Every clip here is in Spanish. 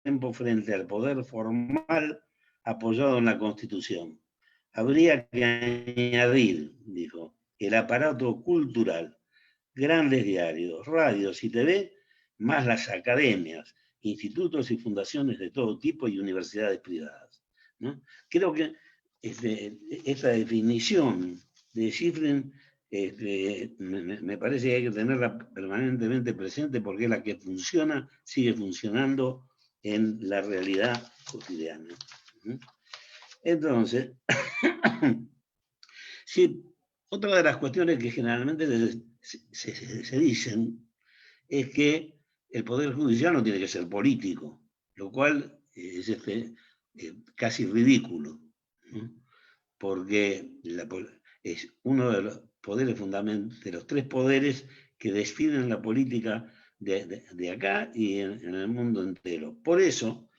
tiempo frente al poder formal apoyado en la Constitución. Habría que añadir, dijo, el aparato cultural, grandes diarios, radios y TV, más las academias, institutos y fundaciones de todo tipo y universidades privadas, ¿no? Creo que esta definición de Schifrin me parece que hay que tenerla permanentemente presente porque es la que funciona, sigue funcionando en la realidad cotidiana. Entonces, sí, otra de las cuestiones que generalmente se dicen es que el Poder Judicial no tiene que ser político, lo cual es casi ridículo, ¿no? Porque es uno de los poderes fundamentales, de los tres poderes que definen la política de acá y en el mundo entero. Por eso,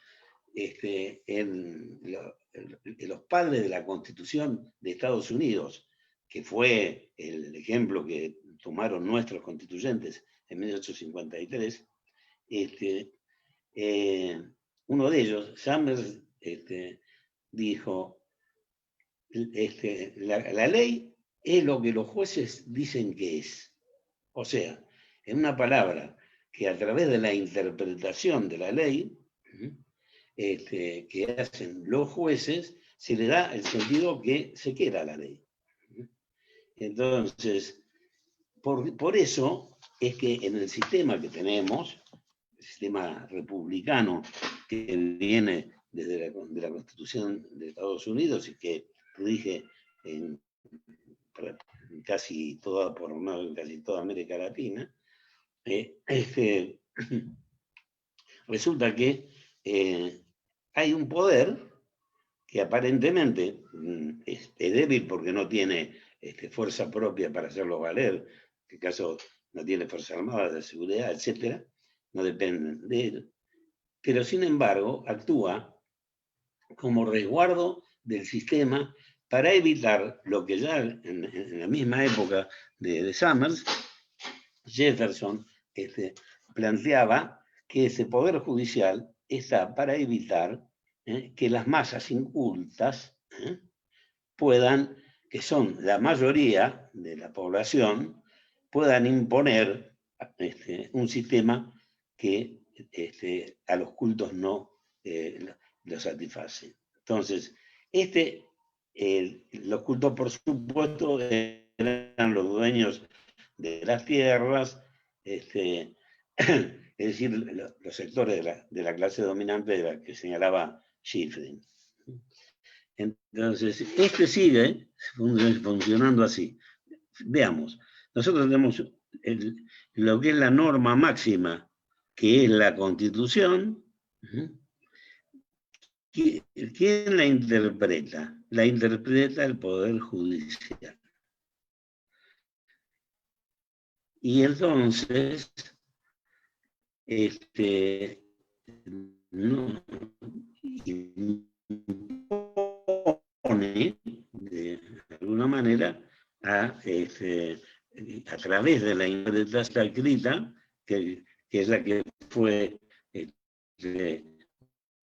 los padres de la Constitución de Estados Unidos, que fue el ejemplo que tomaron nuestros constituyentes en 1853, uno de ellos, Summers, dijo, la ley es lo que los jueces dicen que es. O sea, en una palabra, que a través de la interpretación de la ley, que hacen los jueces, se le da el sentido que se quiera la ley. Entonces, por eso es que en el sistema que tenemos, el sistema republicano que viene desde la Constitución de Estados Unidos y que rige en casi toda América Latina, resulta que hay un poder que aparentemente es débil porque no tiene fuerza propia para hacerlo valer, en este caso no tiene fuerza armada, de seguridad, etc., no dependen de él, pero sin embargo actúa como resguardo del sistema para evitar lo que ya en la misma época de Summers, Jefferson planteaba que ese poder judicial está para evitar que las masas incultas puedan, que son la mayoría de la población, puedan imponer un sistema que a los cultos no lo satisface. Entonces, los cultos, por supuesto, eran los dueños de las tierras, es decir, los sectores de la clase dominante de la que señalaba Schifrin. Entonces, sigue funcionando así. Veamos, nosotros tenemos lo que es la norma máxima, que es la Constitución. ¿Quién la interpreta? La interpreta el Poder Judicial. Y entonces, no impone, de alguna manera, a través de la interpretación escrita, que es la que fue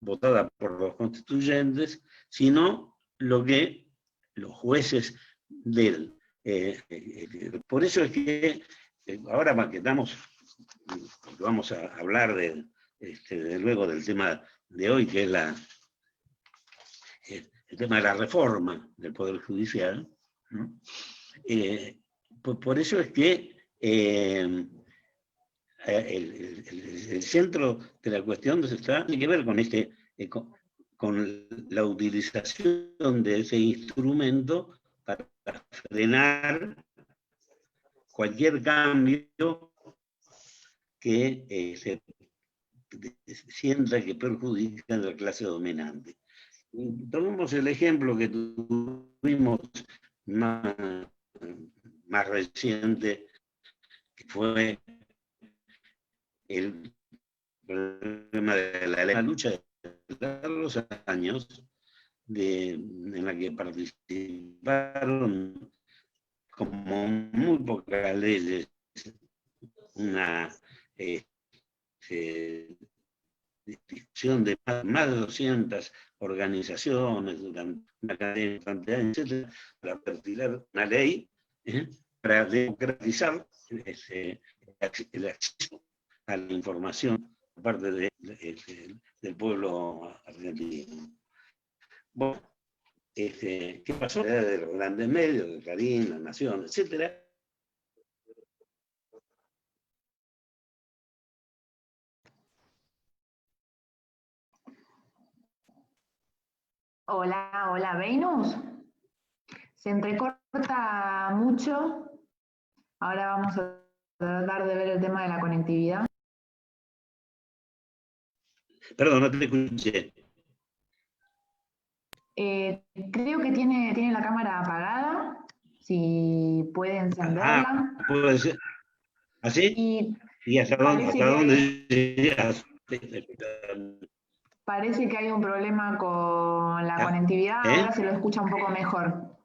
votada por los constituyentes, sino lo que los jueces del... por eso es que ahora que vamos a hablar luego del tema de hoy, que es el tema de la reforma del Poder Judicial, ¿no? Por eso es que el centro de la cuestión tiene que ver con con la utilización de ese instrumento para frenar cualquier cambio que se sienta que perjudica a la clase dominante. Tomemos el ejemplo que tuvimos más reciente, que fue el problema de la lucha de largos años en la que participaron como muy pocas leyes una discusión de más de 200 organizaciones durante una cantidad de años, etcétera, para perfilar una ley para democratizar el acceso a la información por parte del pueblo argentino. Bueno, ¿qué pasó? De los grandes medios, de Clarín, La Nación, etcétera. Hola, hola, Venus. Se entrecorta mucho. Ahora vamos a tratar de ver el tema de la conectividad. Perdón, no te escuché. Creo que tiene la cámara apagada. Si puede encenderla. Puede ser. ¿Así? ¿Y hasta dónde llegas? Parece que hay un problema con la conectividad. Ahora se lo escucha un poco mejor.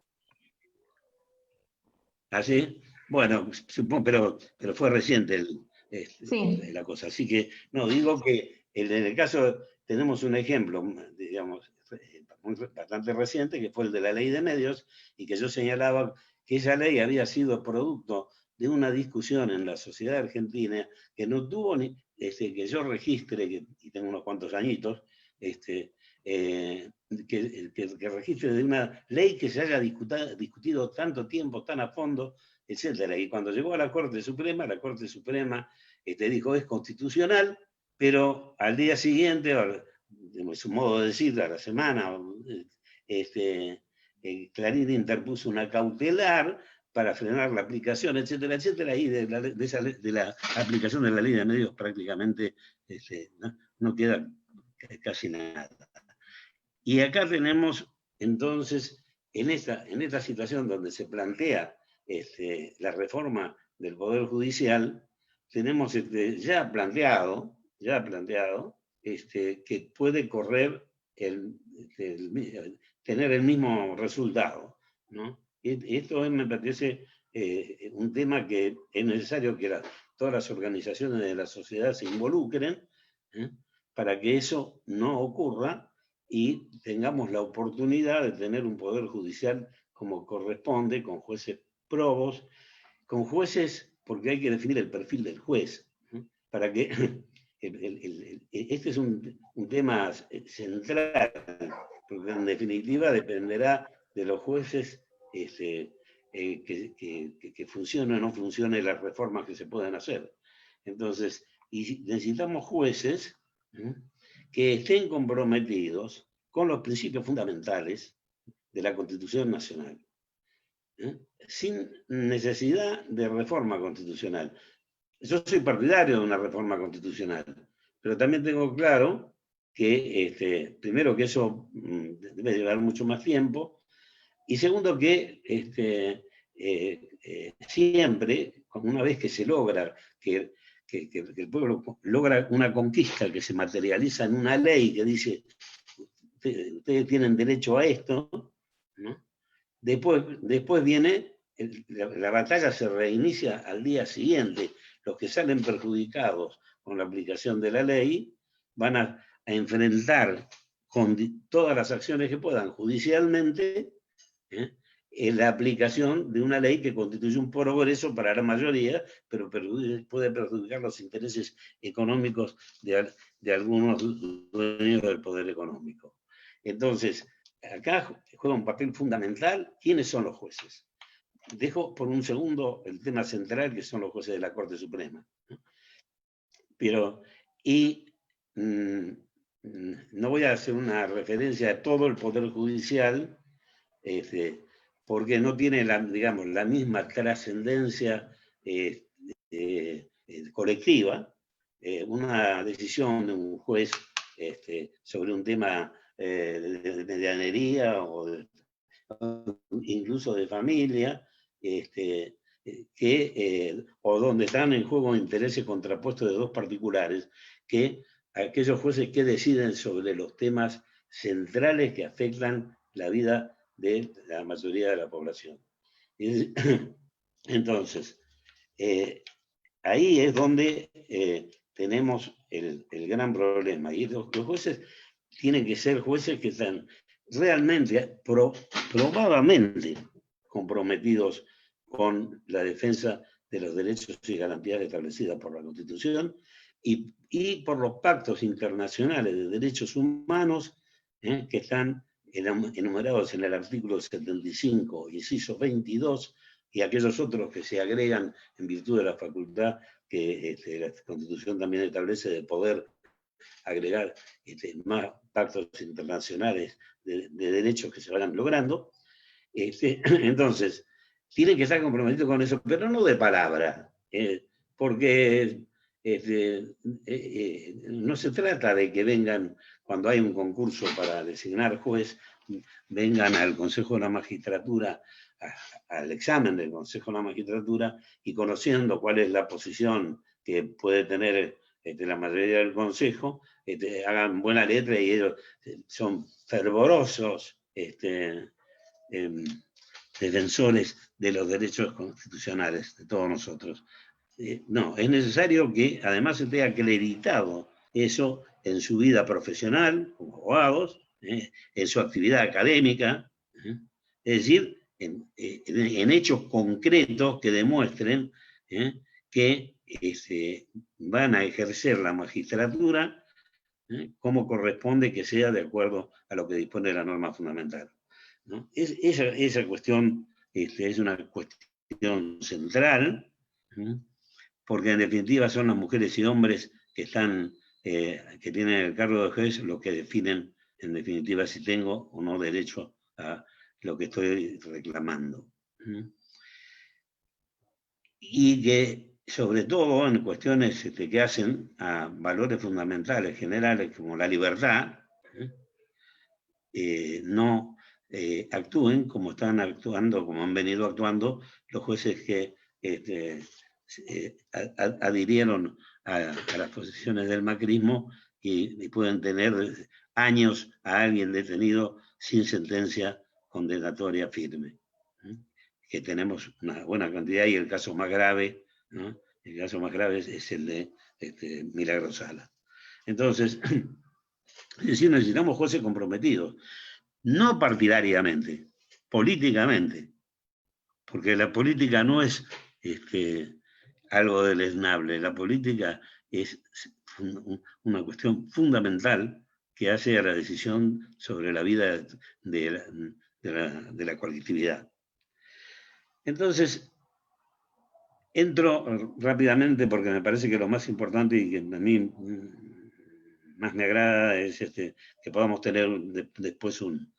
¿Así? Bueno, supongo, pero fue reciente Sí. la cosa. Así que, no, digo que en el caso, tenemos un ejemplo, digamos, bastante reciente, que fue el de la ley de medios, y que yo señalaba que esa ley había sido producto de una discusión en la sociedad argentina que no tuvo ni, que yo registre, y tengo unos cuantos añitos, que registre de una ley que se haya discutido tanto tiempo, tan a fondo, etcétera. Y cuando llegó a la Corte Suprema dijo es constitucional, pero al día siguiente, de su modo de decir, a la semana, Clarín interpuso una cautelar para frenar la aplicación, etcétera, etcétera, y de la aplicación de la ley de medios prácticamente no queda casi nada. Y acá tenemos, entonces, en esta situación donde se plantea la reforma del Poder Judicial, tenemos ya planteado que puede correr tener el mismo resultado, ¿no? Y esto me parece un tema que es necesario que todas las organizaciones de la sociedad se involucren para que eso no ocurra y tengamos la oportunidad de tener un poder judicial como corresponde, con jueces probos, con jueces, porque hay que definir el perfil del juez, para que este es un tema central, porque en definitiva dependerá de los jueces que funcione o no funcione las reformas que se puedan hacer. Entonces, y necesitamos jueces que estén comprometidos con los principios fundamentales de la Constitución Nacional, sin necesidad de reforma constitucional. Yo soy partidario de una reforma constitucional, pero también tengo claro que, primero, que eso debe llevar mucho más tiempo, y segundo, que siempre, una vez que se logra que el pueblo logra una conquista que se materializa en una ley que dice ustedes tienen derecho a esto, ¿no? Después viene, la batalla se reinicia al día siguiente. Los que salen perjudicados con la aplicación de la ley van a enfrentar con todas las acciones que puedan judicialmente la aplicación de una ley que constituye un progreso para la mayoría, pero puede perjudicar los intereses económicos de algunos dueños del poder económico. Entonces, acá juega un papel fundamental quiénes son los jueces. Dejo por un segundo el tema central, que son los jueces de la Corte Suprema. Pero, no voy a hacer una referencia a todo el Poder Judicial, porque no tiene la misma trascendencia colectiva. Una decisión de un juez sobre un tema de medianería o incluso de familia, o donde están en juego intereses contrapuestos de dos particulares, que aquellos jueces que deciden sobre los temas centrales que afectan la vida de la mayoría de la población. Entonces, ahí es donde tenemos el gran problema. Y los jueces tienen que ser jueces que están realmente, probadamente comprometidos con la defensa de los derechos y garantías establecidas por la Constitución y por los pactos internacionales de derechos humanos que están enumerados en el artículo 75, inciso 22, y aquellos otros que se agregan en virtud de la facultad que la Constitución también establece de poder agregar más pactos internacionales de derechos que se vayan logrando. Entonces, tienen que estar comprometidos con eso, pero no de palabra, porque no se trata de que vengan, cuando hay un concurso para designar juez, vengan al Consejo de la Magistratura, al examen del Consejo de la Magistratura, y conociendo cuál es la posición que puede tener la mayoría del Consejo, hagan buena letra y ellos son fervorosos defensores de los derechos constitucionales de todos nosotros. No, es necesario que además esté acreditado eso en su vida profesional, como abogados, en su actividad académica, es decir, en hechos concretos que demuestren que van a ejercer la magistratura como corresponde que sea de acuerdo a lo que dispone la norma fundamental, ¿no? Esa cuestión es una cuestión central, porque en definitiva son las mujeres y hombres que están, que tienen el cargo de juez los que definen en definitiva si tengo o no derecho a lo que estoy reclamando. Y que sobre todo en cuestiones que hacen a valores fundamentales generales como la libertad, no actúen como están actuando, como han venido actuando los jueces que adhirieron a las posiciones del macrismo y pueden tener años a alguien detenido sin sentencia condenatoria firme. Que tenemos una buena cantidad y el caso más grave, ¿no? El caso más grave es el de Milagro Sala. Entonces, es decir, necesitamos jueces comprometidos, no partidariamente, políticamente, porque la política no es algo deleznable, la política es una cuestión fundamental que hace a la decisión sobre la vida de la colectividad. Entonces, entro rápidamente porque me parece que lo más importante y que a mí más me agrada es que podamos tener después un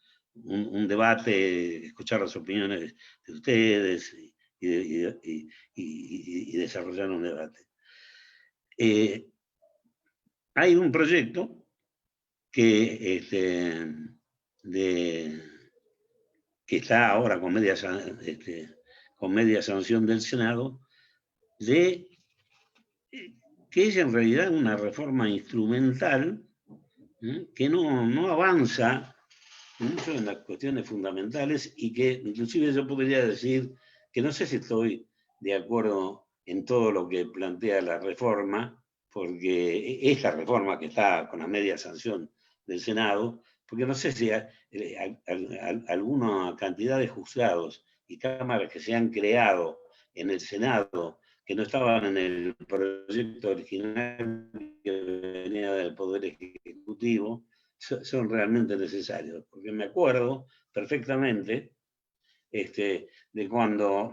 debate, escuchar las opiniones de ustedes y desarrollar un debate. Hay un proyecto que, que está ahora con media sanción del Senado, que es en realidad una reforma instrumental que no avanza mucho en las cuestiones fundamentales y que inclusive yo podría decir que no sé si estoy de acuerdo en todo lo que plantea la reforma, porque esta reforma que está con la media sanción del Senado, porque no sé si alguna cantidad de juzgados y cámaras que se han creado en el Senado que no estaban en el proyecto original que venía del Poder Ejecutivo, son realmente necesarios. Porque me acuerdo perfectamente de cuando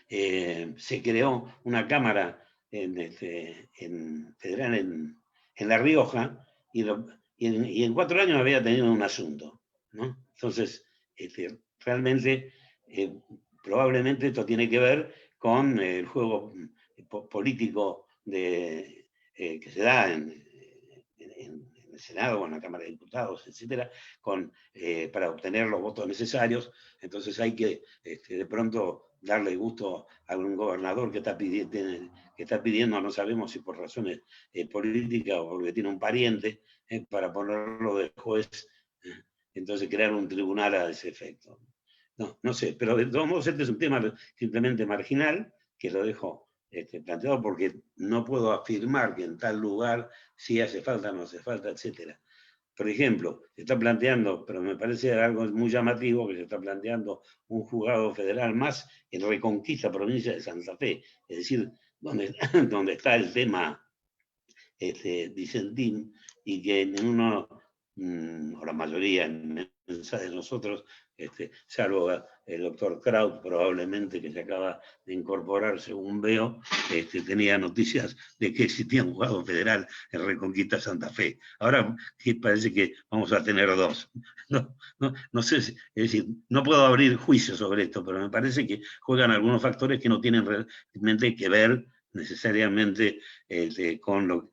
se creó una cámara federal en La Rioja y en 4 años había tenido un asunto, ¿no? Entonces, realmente, probablemente esto tiene que ver con el juego político que se da en el Senado o en la Cámara de Diputados, etcétera, para obtener los votos necesarios. Entonces hay que de pronto darle gusto a un gobernador que está pidiendo, no sabemos si por razones políticas o porque tiene un pariente, para ponerlo de juez, entonces crear un tribunal a ese efecto. No sé, pero de todos modos este es un tema simplemente marginal, que lo dejo planteado, porque no puedo afirmar que en tal lugar sí hace falta, no hace falta, etc. Por ejemplo, se está planteando, pero me parece algo muy llamativo, que se está planteando un juzgado federal más en Reconquista, provincia de Santa Fe, es decir, donde, donde está el tema Vicentín, y que en uno, o la mayoría de nosotros, salvo el doctor Kraut probablemente, que se acaba de incorporar según veo, tenía noticias de que existía un juzgado federal en Reconquista Santa Fe. Ahora parece que vamos a tener dos. No sé, es decir, no puedo abrir juicio sobre esto, pero me parece que juegan algunos factores que no tienen realmente que ver necesariamente con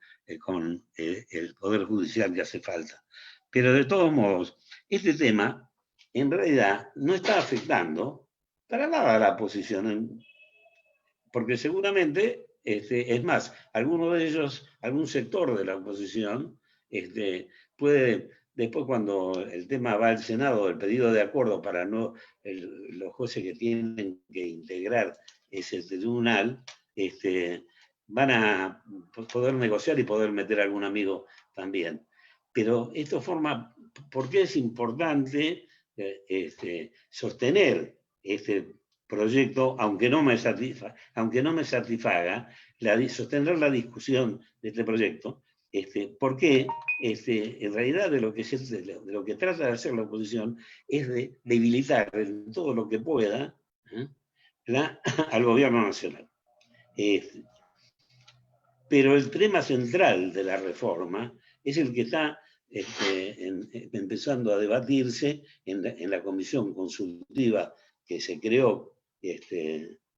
el Poder Judicial que hace falta. Pero de todos modos, este tema en realidad no está afectando para nada la posición, porque seguramente, es más, alguno de ellos, algún sector de la oposición, puede, después cuando el tema va al Senado, el pedido de acuerdo para no los jueces que tienen que integrar ese tribunal, van a poder negociar y poder meter a algún amigo también. Pero esto forma, ¿por qué es importante sostener este proyecto, aunque no me satisfaga, sostener la discusión de este proyecto? Porque en realidad de lo que trata de hacer la oposición es de debilitar en todo lo que pueda al gobierno nacional. Pero el tema central de la reforma es el que está empezando a debatirse en la comisión consultiva que se creó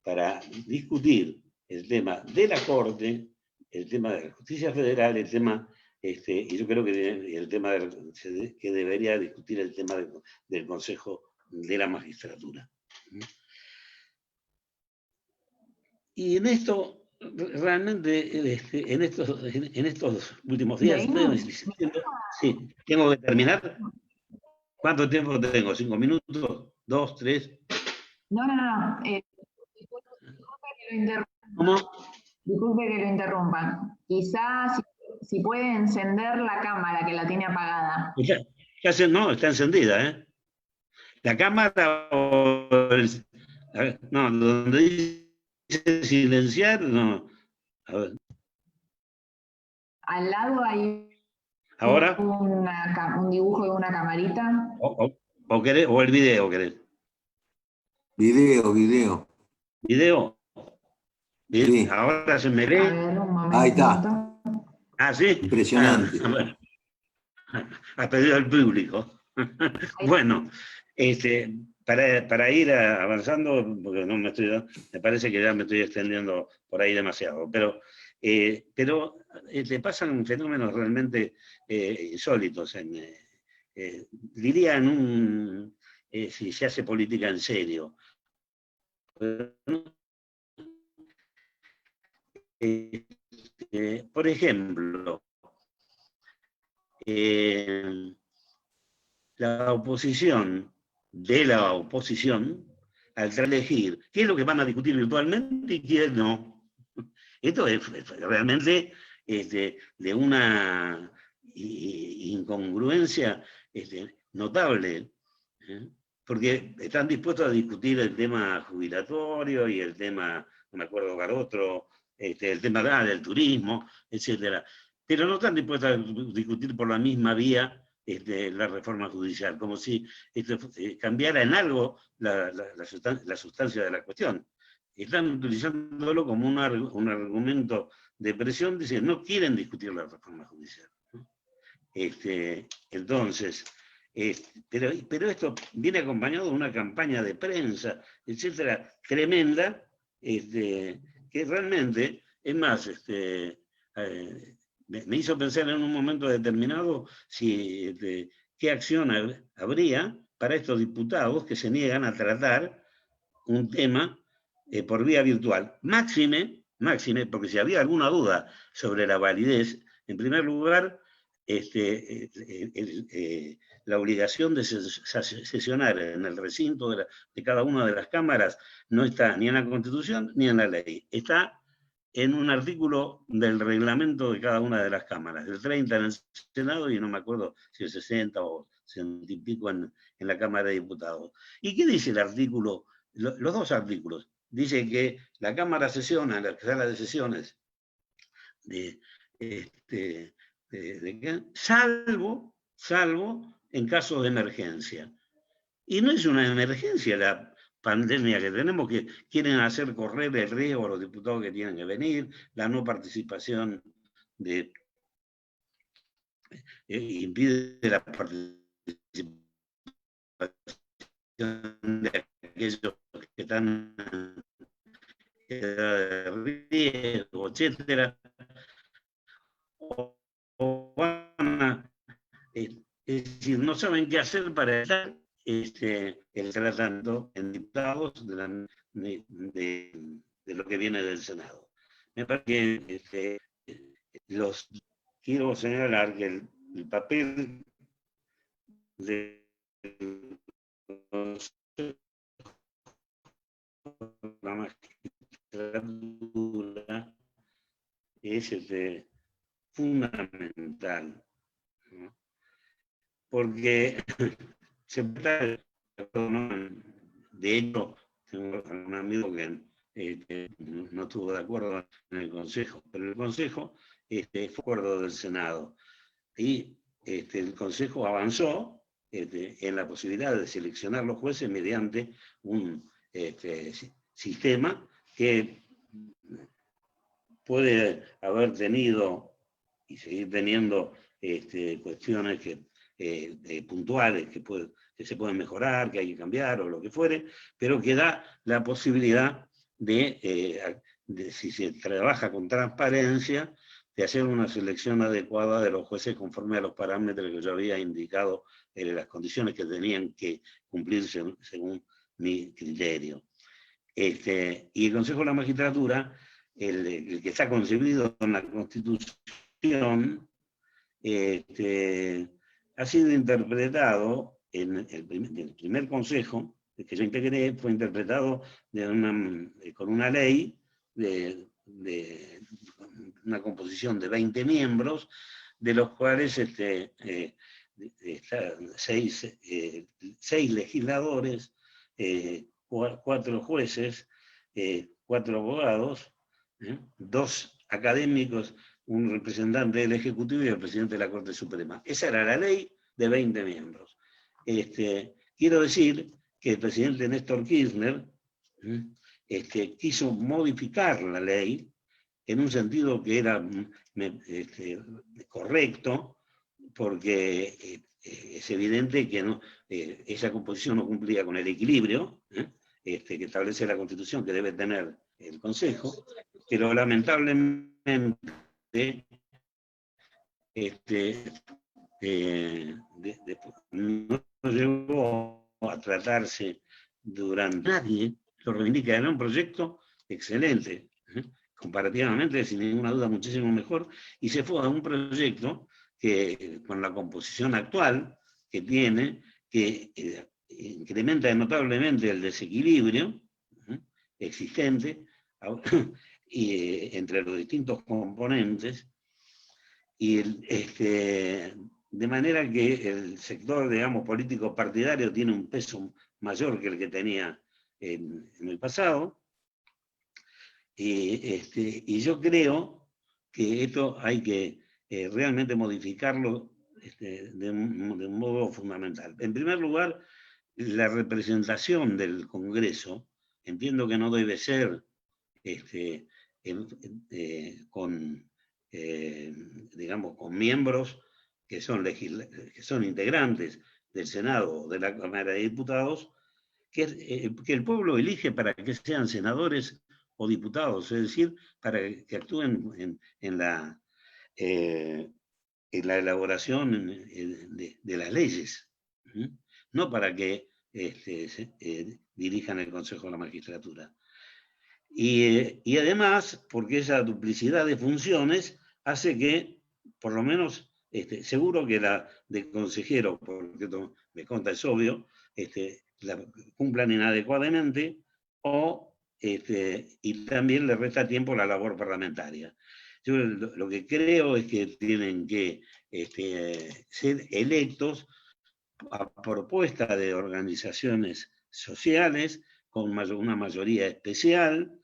para discutir el tema de la Corte, el tema de la justicia federal, el tema, y yo creo que el tema que debería discutir el tema del Consejo de la Magistratura. Y en esto, realmente, en estos últimos días, sí, tengo que terminar. ¿Cuánto tiempo tengo? ¿5 minutos? ¿2, 3? No. ¿Cómo? Disculpe que lo interrumpan. Quizás si puede encender la cámara, que la tiene apagada. No, está encendida, ¿eh? La cámara no, donde dice silenciar, no. A ver. Al lado hay ¿Ahora? un dibujo de una camarita. O el video, ¿querés? Video. ¿Video? Bien, Sí. ahora se me ve. A ver, un momento. Ahí está. Ah, sí. Impresionante. Bueno. A pedido del público. Bueno, para ir avanzando, porque no me parece que ya me estoy extendiendo por ahí demasiado, pero pasan fenómenos realmente insólitos. Diría si se hace política en serio. Por ejemplo, la oposición de la oposición, al elegir qué es lo que van a discutir virtualmente y qué no. Esto es realmente de una incongruencia notable, porque están dispuestos a discutir el tema jubilatorio y el tema, no me acuerdo cuál otro, el tema del turismo, etc. Pero no están dispuestos a discutir por la misma vía la reforma judicial, como si cambiara en algo la sustancia de la cuestión. Están utilizándolo como un argumento de presión, diciendo no quieren discutir la reforma judicial. Entonces, pero esto viene acompañado de una campaña de prensa, etcétera, tremenda, que realmente, es más, me hizo pensar en un momento determinado qué acción habría para estos diputados que se niegan a tratar un tema por vía virtual. Máxime, porque si había alguna duda sobre la validez, en primer lugar, la obligación de sesionar en el recinto de cada una de las cámaras no está ni en la Constitución ni en la ley. Está en un artículo del reglamento de cada una de las cámaras, el 30 en el Senado y no me acuerdo si el 60 o 60 y pico en la Cámara de Diputados. ¿Y qué dice el artículo? Los dos artículos. Dice que la Cámara sesiona en la sala de sesiones salvo en caso de emergencia. Y no es una emergencia la pandemia que tenemos, que quieren hacer correr el riesgo a los diputados que tienen que venir, la no participación impide la participación de aquellos que están en edad de riesgo, etcétera. Es decir, no saben qué hacer para estar el tratando en diputados de lo que viene del Senado. Me parece que quiero señalar que el papel de la magistratura es fundamental, ¿no? Porque de hecho, tengo un amigo que no estuvo de acuerdo en el Consejo, pero el Consejo fue acuerdo del Senado. Y el Consejo avanzó en la posibilidad de seleccionar los jueces mediante un sistema que puede haber tenido y seguir teniendo cuestiones puntuales que se pueden mejorar, que hay que cambiar o lo que fuere, pero que da la posibilidad de si se trabaja con transparencia, de hacer una selección adecuada de los jueces conforme a los parámetros que yo había indicado en las condiciones que tenían que cumplirse según mi criterio. Y el Consejo de la Magistratura, el que está concebido en la Constitución, ha sido interpretado en el primer consejo que yo integré, fue interpretado con una ley de una composición de 20 miembros, de los cuales 6 legisladores, 4 jueces, 4 abogados, 2 académicos, un representante del Ejecutivo y el presidente de la Corte Suprema. Esa era la ley de 20 miembros. Quiero decir que el presidente Néstor Kirchner quiso modificar la ley en un sentido que era correcto, porque es evidente que esa composición no cumplía con el equilibrio que establece la Constitución que debe tener el Consejo, pero lamentablemente no llegó a tratarse durante nadie, lo reivindica, era un proyecto excelente, comparativamente, sin ninguna duda, muchísimo mejor, y se fue a un proyecto que, con la composición actual que tiene, que incrementa notablemente el desequilibrio existente entre los distintos componentes, y de manera que el sector, digamos, político partidario tiene un peso mayor que el que tenía en el pasado. Y yo creo que esto hay que realmente modificarlo de un modo fundamental. En primer lugar, la representación del Congreso, entiendo que no debe ser digamos, con miembros que son integrantes del Senado o de la Cámara de Diputados, que el pueblo elige para que sean senadores o diputados, es decir, para que actúen en la elaboración de las leyes, no para que dirijan el Consejo de la Magistratura. Y además, porque esa duplicidad de funciones hace que, por lo menos, seguro que la de consejero, porque esto me consta es obvio, la cumplan inadecuadamente, o y también le resta tiempo a la labor parlamentaria. Yo lo que creo es que tienen que ser electos a propuesta de organizaciones sociales con una mayoría especial,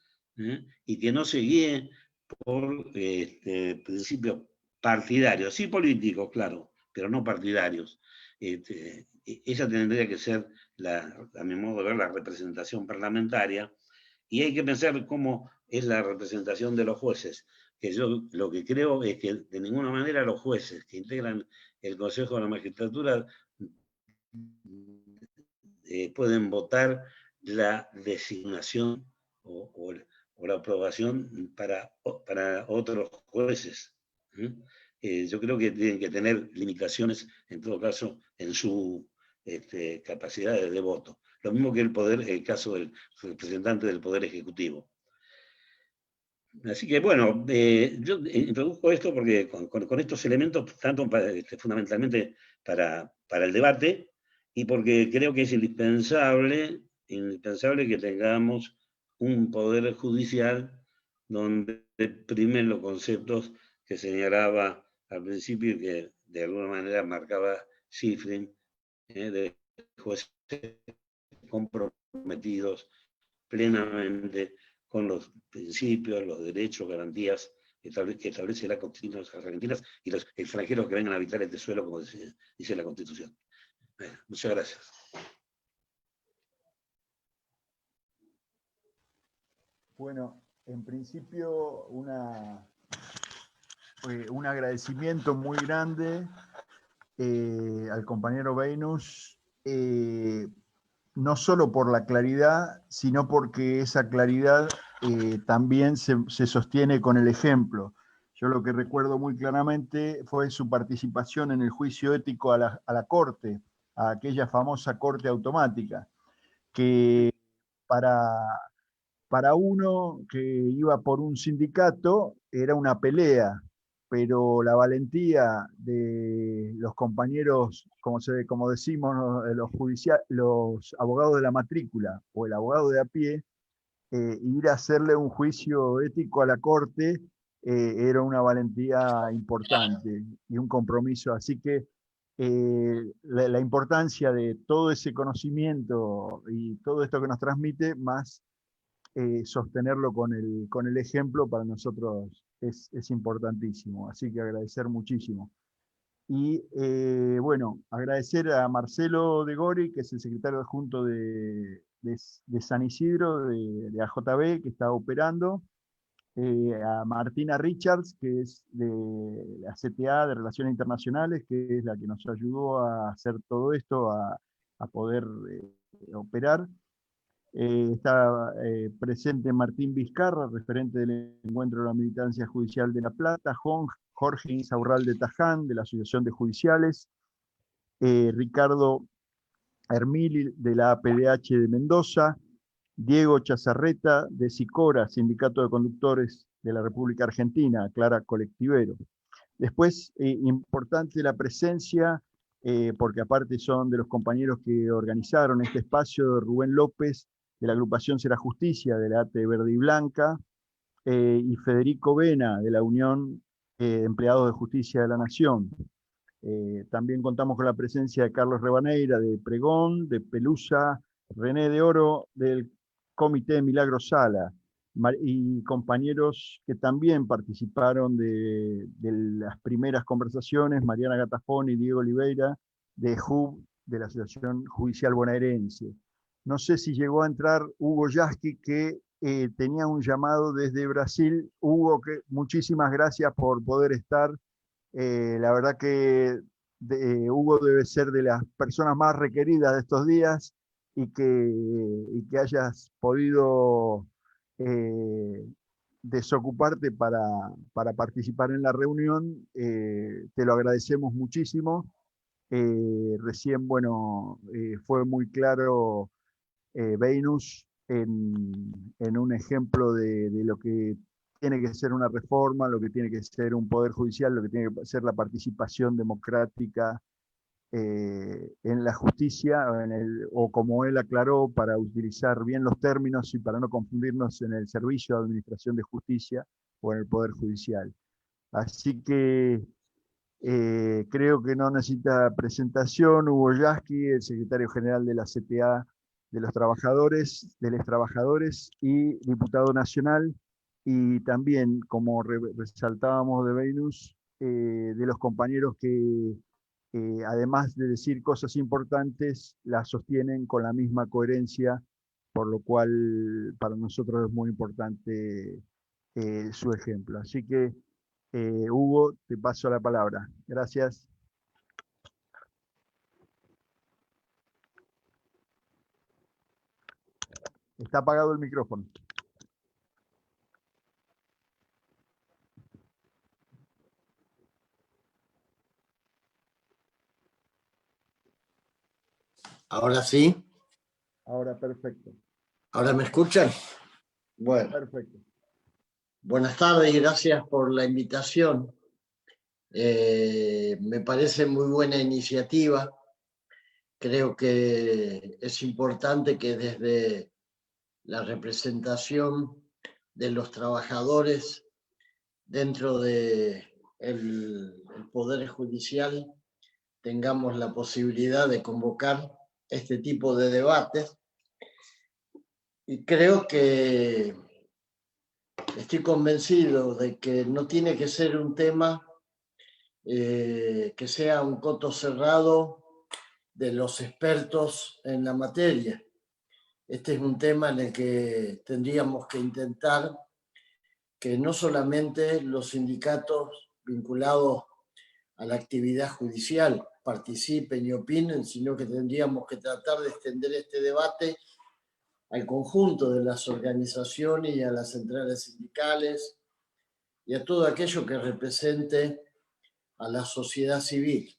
y que no se guíe por principios partidarios, sí políticos, claro, pero no partidarios. Esa tendría que ser, a mi modo de ver, la representación parlamentaria, y hay que pensar cómo es la representación de los jueces, que yo lo que creo es que de ninguna manera los jueces que integran el Consejo de la Magistratura pueden votar la designación o la aprobación para otros jueces. Yo creo que tienen que tener limitaciones, en todo caso, en su capacidad de voto. Lo mismo que el caso del representante del Poder Ejecutivo. Así que bueno, yo introduzco esto porque con estos elementos, tanto fundamentalmente para el debate, y porque creo que es indispensable que tengamos un poder judicial donde primen los conceptos que señalaba al principio y que de alguna manera marcaba Schifrin, de jueces comprometidos plenamente con los principios, los derechos, garantías que establece la Constitución argentina y los extranjeros que vengan a habitar este suelo, como dice la Constitución. Muchas gracias. Bueno, en principio un agradecimiento muy grande al compañero Venus, no solo por la claridad, sino porque esa claridad también se sostiene con el ejemplo. Yo lo que recuerdo muy claramente fue su participación en el juicio ético a la Corte, a aquella famosa Corte automática, que para uno que iba por un sindicato era una pelea, pero la valentía de los compañeros, como decimos, los abogados de la matrícula o el abogado de a pie, ir a hacerle un juicio ético a la Corte era una valentía importante y un compromiso. Así que la importancia de todo ese conocimiento y todo esto que nos transmite, más sostenerlo con el ejemplo, para nosotros es importantísimo. Así que agradecer muchísimo. Y bueno, agradecer a Marcelo de Gori, que es el secretario adjunto de San Isidro, de AJB, que está operando. A Martina Richards, que es de la CTA de Relaciones Internacionales, que es la que nos ayudó a hacer todo esto, a poder operar. Está presente Martín Vizcarra, referente del Encuentro de la Militancia Judicial de La Plata, Jorge Insaurral de Taján, de la Asociación de Judiciales, Ricardo Hermili, de la APDH de Mendoza, Diego Chazarreta, de SICORA, Sindicato de Conductores de la República Argentina, Clara Colectivero. Después, importante la presencia, porque aparte son de los compañeros que organizaron este espacio, Rubén López, de la agrupación Será Justicia, de la AT Verde y Blanca, y Federico Vena, de la Unión de Empleados de Justicia de la Nación. También contamos con la presencia de Carlos Rebaneira, de Pregón, de Pelusa, René de Oro, del Comité de Milagro Sala, y compañeros que también participaron de las primeras conversaciones, Mariana Gatafón y Diego Oliveira, de JUB, de la Asociación Judicial Bonaerense. No sé si llegó a entrar Hugo Yasky, que tenía un llamado desde Brasil. Hugo, muchísimas gracias por poder estar. La verdad que Hugo debe ser de las personas más requeridas de estos días, y que hayas podido desocuparte para participar en la reunión. Te lo agradecemos muchísimo. Recién, bueno, fue muy claro Venus en un ejemplo de lo que tiene que ser una reforma, lo que tiene que ser un poder judicial, lo que tiene que ser la participación democrática en la justicia, o como él aclaró, para utilizar bien los términos y para no confundirnos, en el servicio de administración de justicia o en el Poder Judicial. Así que creo que no necesita presentación. Hugo Yasky, el secretario general de la CTA de los trabajadores, de los trabajadores y diputado nacional, y también, como resaltábamos de Venus, de los compañeros que, además de decir cosas importantes, las sostienen con la misma coherencia, por lo cual para nosotros es muy importante su ejemplo. Así que, Hugo, te paso la palabra. Gracias. Está apagado el micrófono. Ahora sí. Ahora perfecto. ¿Ahora me escuchan? Bueno, Perfecto. buenas tardes y gracias por la invitación. Me parece muy buena iniciativa. Creo que es importante que desde la representación de los trabajadores dentro del Poder Judicial tengamos la posibilidad de convocar este tipo de debates. Y creo que estoy convencido de que no tiene que ser un tema que sea un coto cerrado de los expertos en la materia. Este es un tema en el que tendríamos que intentar que no solamente los sindicatos vinculados a la actividad judicial participen y opinen, sino que tendríamos que tratar de extender este debate al conjunto de las organizaciones y a las centrales sindicales y a todo aquello que represente a la sociedad civil.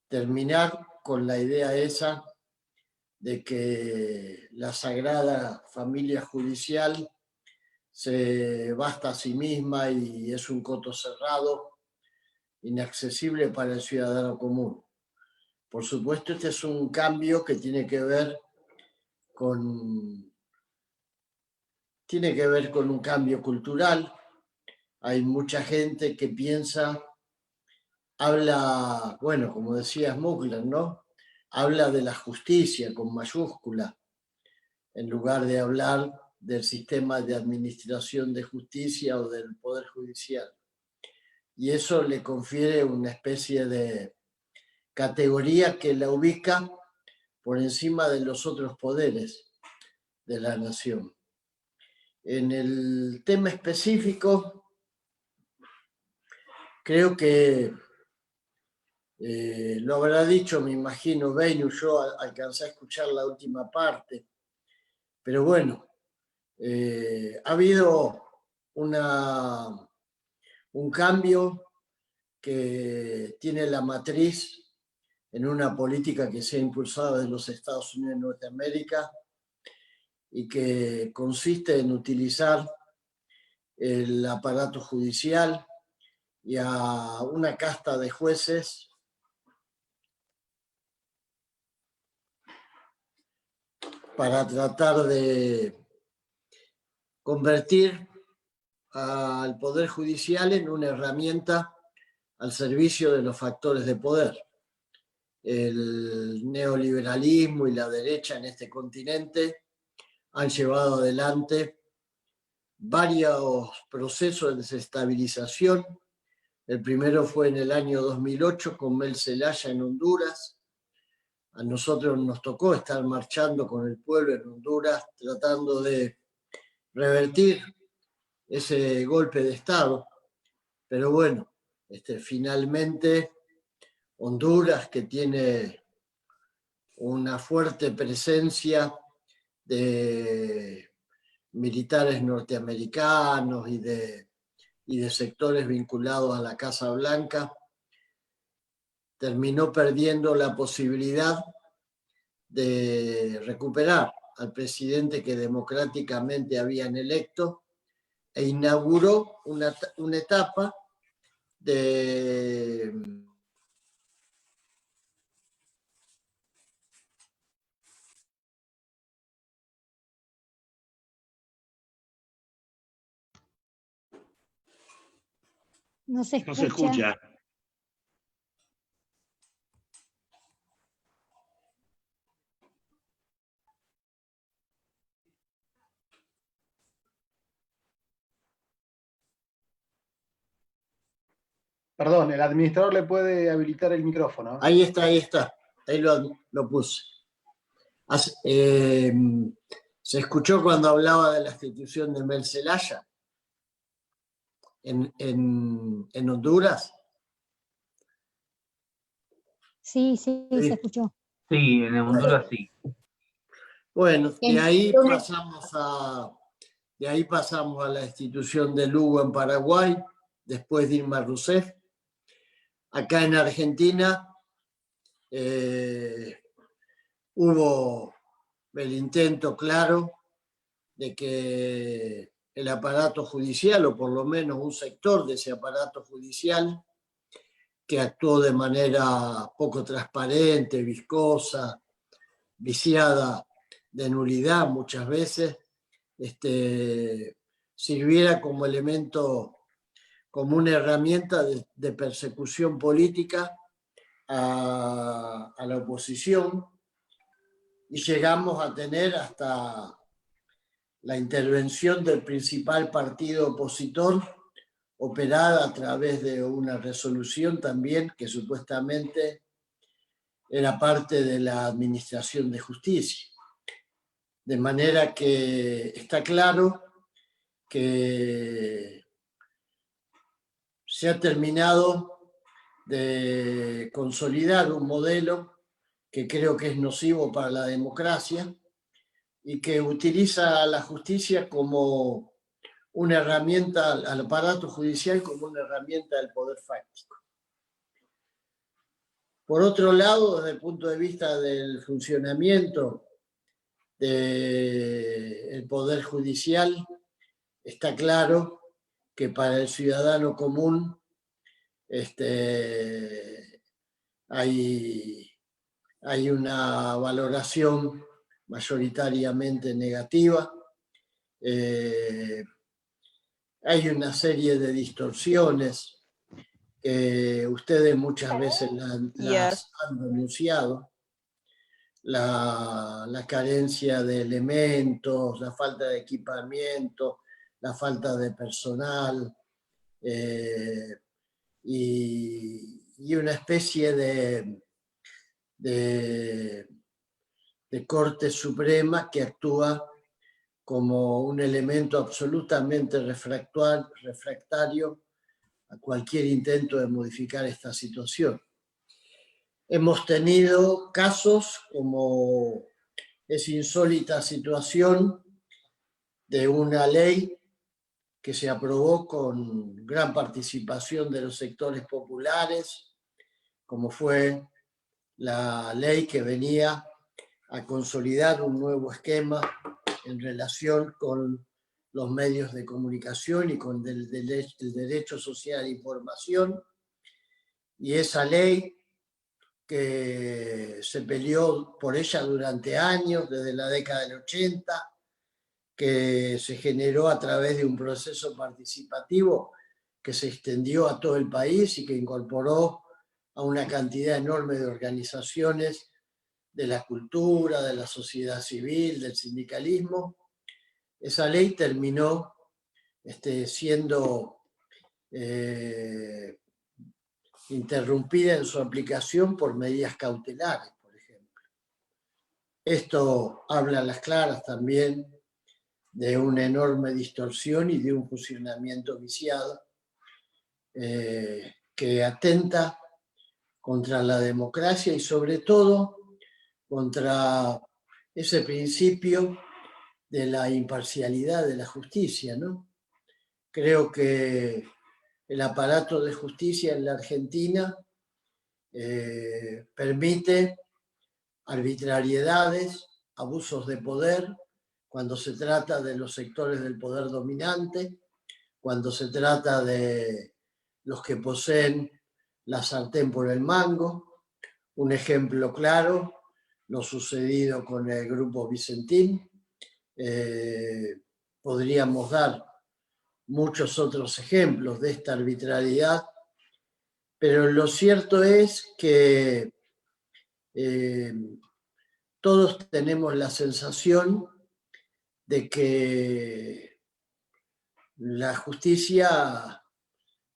Terminar con la idea esa de que la sagrada familia judicial se basta a sí misma y es un coto cerrado, inaccesible para el ciudadano común. Por supuesto, este es un cambio que tiene que ver con un cambio cultural. Hay mucha gente que piensa, habla, bueno, como decía Smukler, ¿no? Habla de la justicia con mayúscula, en lugar de hablar del sistema de administración de justicia o del Poder Judicial. Y eso le confiere una especie de categoría que la ubica por encima de los otros poderes de la nación. En el tema específico, creo que lo habrá dicho, me imagino, Venus, yo alcancé a escuchar la última parte, pero bueno, ha habido un cambio que tiene la matriz en una política que se ha impulsado desde los Estados Unidos de Norteamérica y que consiste en utilizar el aparato judicial y a una casta de jueces para tratar de convertir al Poder Judicial en una herramienta al servicio de los factores de poder. El neoliberalismo y la derecha en este continente han llevado adelante varios procesos de desestabilización. El primero fue en el año 2008 con Mel Zelaya en Honduras. A nosotros nos tocó estar marchando con el pueblo en Honduras tratando de revertir ese golpe de Estado. Pero bueno, finalmente Honduras, que tiene una fuerte presencia de militares norteamericanos y de sectores vinculados a la Casa Blanca, terminó perdiendo la posibilidad de recuperar al presidente que democráticamente habían electo e inauguró una etapa de No se No se escucha. escucha. Perdón, el administrador le puede habilitar el micrófono. Ahí está, ahí está. Ahí lo puse. ¿Se escuchó cuando hablaba de la institución de Mel Zelaya en Honduras? Sí, sí, Sí. se escuchó. Sí, en Honduras sí. Bueno, de En ahí Honduras. pasamos a la institución de Lugo en Paraguay, después Dilma Rousseff. Acá en Argentina hubo el intento claro de que el aparato judicial, o por lo menos un sector de ese aparato judicial, que actuó de manera poco transparente, viscosa, viciada de nulidad muchas veces, sirviera como elemento, como una herramienta de persecución política a la oposición, y llegamos a tener hasta la intervención del principal partido opositor, operada a través de una resolución también que supuestamente era parte de la Administración de Justicia. De manera que está claro que se ha terminado de consolidar un modelo que creo que es nocivo para la democracia y que utiliza a la justicia como una herramienta, al aparato judicial como una herramienta del poder fáctico. Por otro lado, desde el punto de vista del funcionamiento del poder judicial, está claro que para el ciudadano común hay una valoración mayoritariamente negativa. Hay una serie de distorsiones que ustedes muchas veces las han denunciado. La carencia de elementos, la falta de equipamiento, la falta de personal, y una especie de Corte Suprema que actúa como un elemento absolutamente refractario a cualquier intento de modificar esta situación. Hemos tenido casos como esa insólita situación de una ley que se aprobó con gran participación de los sectores populares, como fue la ley que venía a consolidar un nuevo esquema en relación con los medios de comunicación y con el derecho social a información. Y esa ley, que se peleó por ella durante años, desde la década del 80, que se generó a través de un proceso participativo que se extendió a todo el país y que incorporó a una cantidad enorme de organizaciones de la cultura, de la sociedad civil, del sindicalismo. Esa ley terminó siendo interrumpida en su aplicación por medidas cautelares, por ejemplo. Esto habla a las claras también de una enorme distorsión y de un funcionamiento viciado que atenta contra la democracia y sobre todo contra ese principio de la imparcialidad de la justicia, ¿no? Creo que el aparato de justicia en la Argentina permite arbitrariedades, abusos de poder, cuando se trata de los sectores del poder dominante, cuando se trata de los que poseen la sartén por el mango. Un ejemplo claro, lo sucedido con el Grupo Vicentín. Podríamos dar muchos otros ejemplos de esta arbitrariedad, pero lo cierto es que todos tenemos la sensación de que la justicia,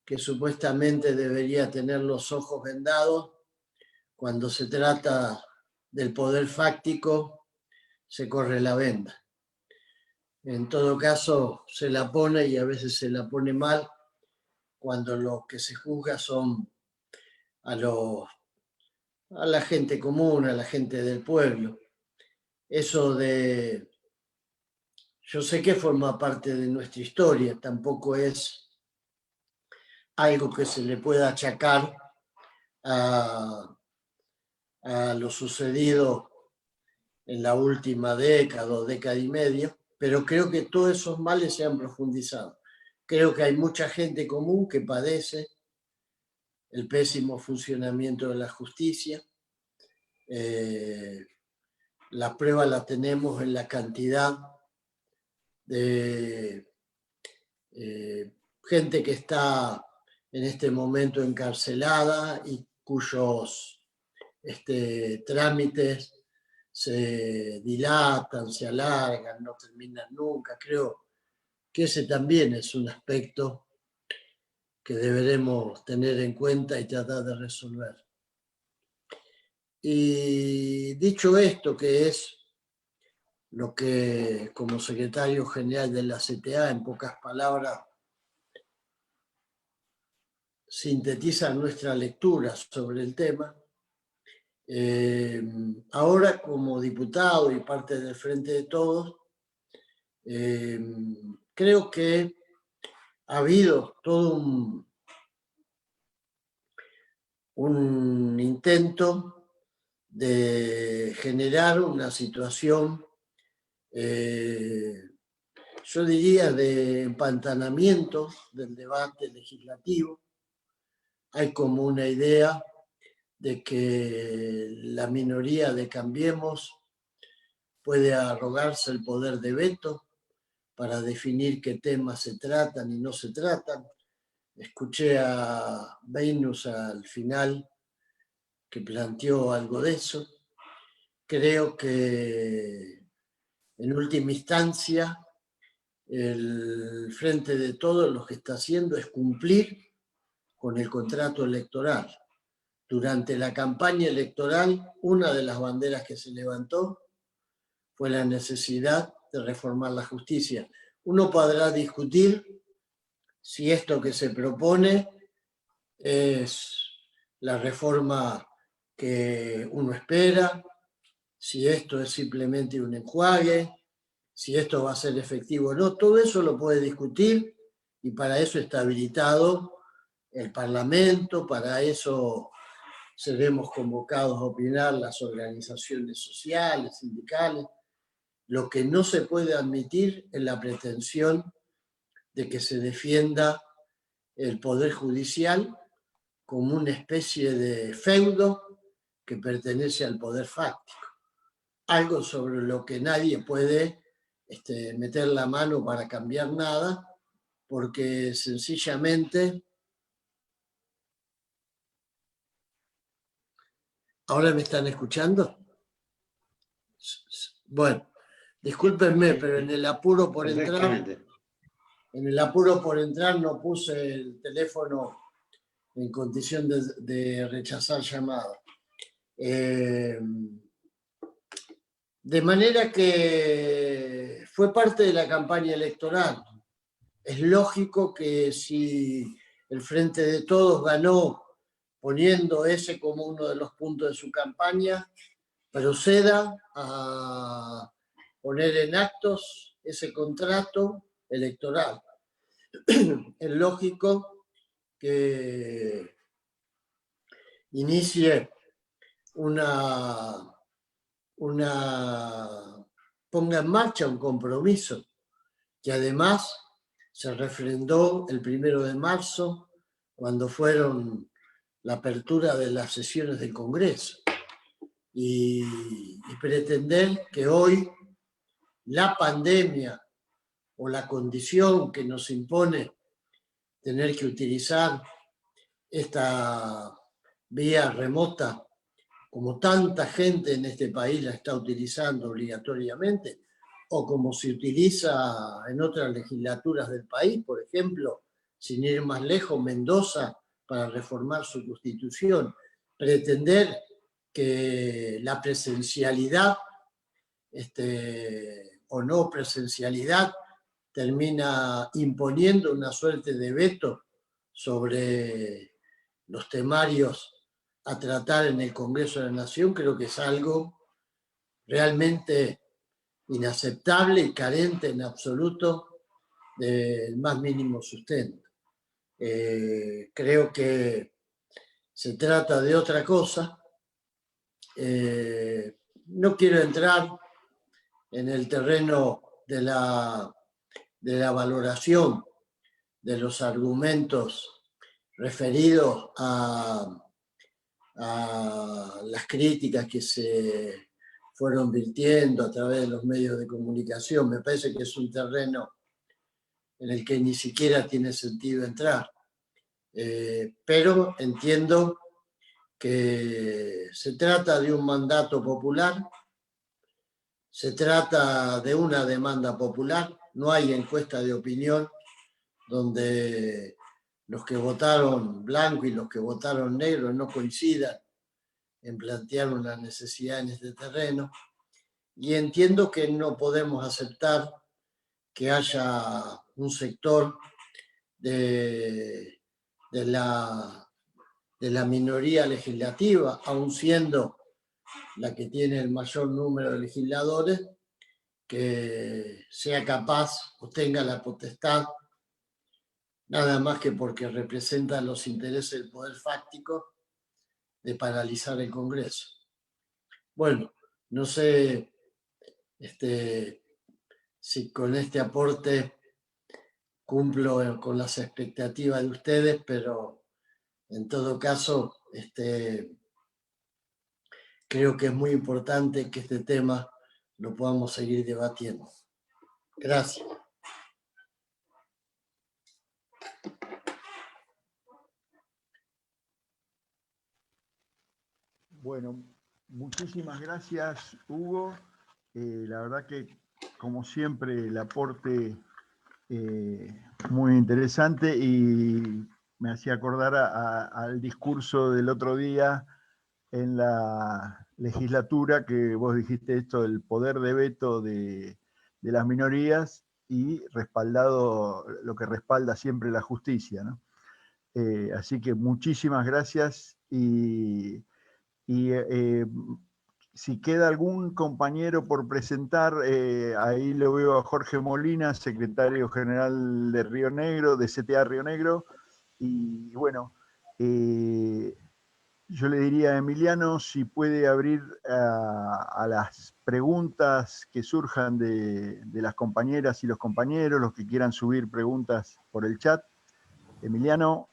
que supuestamente debería tener los ojos vendados, cuando se trata del poder fáctico, se corre la venda. En todo caso, se la pone y a veces se la pone mal cuando lo que se juzga son a la gente común, a la gente del pueblo. Eso de... Yo sé que forma parte de nuestra historia, tampoco es algo que se le pueda achacar a lo sucedido en la última década o década y media, pero creo que todos esos males se han profundizado. Creo que hay mucha gente común que padece el pésimo funcionamiento de la justicia. La prueba la tenemos en la cantidad de gente que está en este momento encarcelada y cuyos trámites se dilatan, se alargan, no terminan nunca. Creo que ese también es un aspecto que deberemos tener en cuenta y tratar de resolver. Y dicho esto, que es lo que como secretario general de la CTA, en pocas palabras, sintetiza nuestra lectura sobre el tema, ahora como diputado y parte del Frente de Todos, creo que ha habido todo un intento de generar una situación, yo diría, de empantanamiento del debate legislativo. Hay como una idea de que la minoría de Cambiemos puede arrogarse el poder de veto para definir qué temas se tratan y no se tratan. Escuché a Venus al final que planteó algo de eso. Creo que en última instancia el Frente de Todos lo que está haciendo es cumplir con el contrato electoral. Durante la campaña electoral, una de las banderas que se levantó fue la necesidad de reformar la justicia. Uno podrá discutir si esto que se propone es la reforma que uno espera, si esto es simplemente un enjuague, si esto va a ser efectivo o no. Todo eso lo puede discutir y para eso está habilitado el Parlamento, para eso seremos convocados a opinar las organizaciones sociales, sindicales. Lo que no se puede admitir es la pretensión de que se defienda el Poder Judicial como una especie de feudo que pertenece al poder fáctico. Algo sobre lo que nadie puede meter la mano para cambiar nada, porque sencillamente... ¿Ahora me están escuchando? Bueno, discúlpenme, pero en el apuro por entrar no puse el teléfono en condición de rechazar llamada. De manera que fue parte de la campaña electoral. Es lógico que si el Frente de Todos ganó poniendo ese como uno de los puntos de su campaña, proceda a poner en actos ese contrato electoral. Es lógico que inicie ponga en marcha un compromiso que además se refrendó el 1 de marzo cuando fueron la apertura de las sesiones del Congreso y pretender que hoy la pandemia o la condición que nos impone tener que utilizar esta vía remota, como tanta gente en este país la está utilizando obligatoriamente, o como se utiliza en otras legislaturas del país, por ejemplo, sin ir más lejos, Mendoza, para reformar su constitución, pretender que la presencialidad o no presencialidad termina imponiendo una suerte de veto sobre los temarios a tratar en el Congreso de la Nación, creo que es algo realmente inaceptable y carente en absoluto del más mínimo sustento. Creo que se trata de otra cosa. No quiero entrar en el terreno de la valoración de los argumentos referidos a las críticas que se fueron virtiendo a través de los medios de comunicación. Me parece que es un terreno en el que ni siquiera tiene sentido entrar. Pero entiendo que se trata de un mandato popular, se trata de una demanda popular, no hay encuesta de opinión donde los que votaron blanco y los que votaron negro no coincidan en plantear una necesidad en este terreno, y entiendo que no podemos aceptar que haya un sector de la minoría legislativa, aun siendo la que tiene el mayor número de legisladores, que sea capaz o tenga la potestad, nada más que porque representa los intereses del poder fáctico, de paralizar el Congreso. Bueno, no sé si con este aporte cumplo con las expectativas de ustedes, pero en todo caso, creo que es muy importante que este tema lo podamos seguir debatiendo. Gracias. Bueno, muchísimas gracias, Hugo. La verdad que, como siempre, el aporte muy interesante y me hacía acordar al discurso del otro día en la legislatura, que vos dijiste esto del poder de veto de las minorías y respaldado lo que respalda siempre la justicia, ¿no? Así que muchísimas gracias y si queda algún compañero por presentar, ahí lo veo a Jorge Molina, secretario general de Río Negro, de CTA Río Negro, y bueno, yo le diría a Emiliano si puede abrir a las preguntas que surjan de las compañeras y los compañeros, los que quieran subir preguntas por el chat. Emiliano.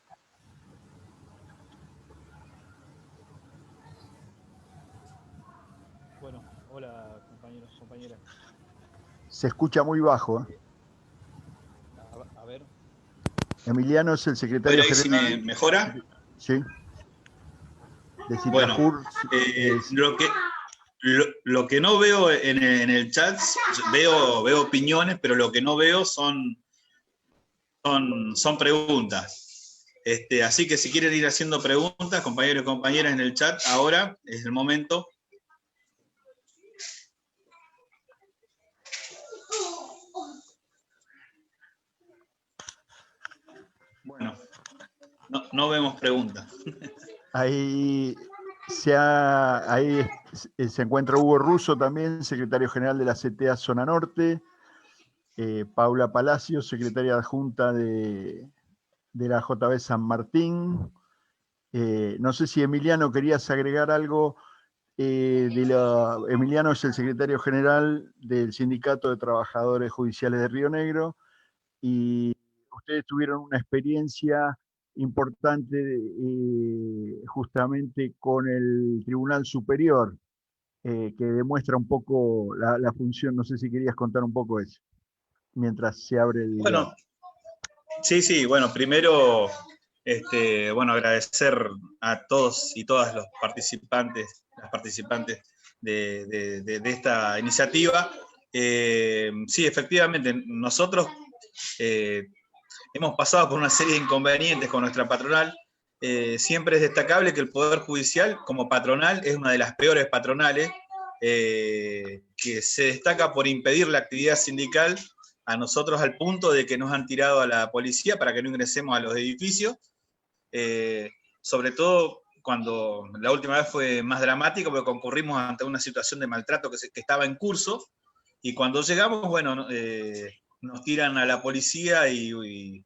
Bueno, hola compañeros, compañeras. Se escucha muy bajo. A ver. Emiliano es el secretario general. Si me mejora. Sí. De Citrajur. Bueno, lo que no veo en el chat, veo opiniones, pero lo que no veo son preguntas. Así que si quieren ir haciendo preguntas, compañeros y compañeras en el chat, ahora es el momento. Bueno, no vemos preguntas. Ahí se encuentra Hugo Russo también, secretario general de la CTA Zona Norte, Paula Palacios, secretaria adjunta de la JB San Martín. No sé si Emiliano querías agregar algo. Emiliano es el secretario general del Sindicato de Trabajadores Judiciales de Río Negro y ustedes tuvieron una experiencia importante justamente con el Tribunal Superior, que demuestra un poco la función. No sé si querías contar un poco eso. mientras se abre el Bueno, debate. sí, bueno, primero, bueno, agradecer a todos y todas los las participantes de esta iniciativa. Sí, efectivamente, nosotros hemos pasado por una serie de inconvenientes con nuestra patronal. Siempre es destacable que el Poder Judicial, como patronal, es una de las peores patronales, que se destaca por impedir la actividad sindical, a nosotros al punto de que nos han tirado a la policía para que no ingresemos a los edificios, sobre todo cuando la última vez fue más dramático, porque concurrimos ante una situación de maltrato que estaba en curso, y cuando llegamos, bueno, nos tiran a la policía y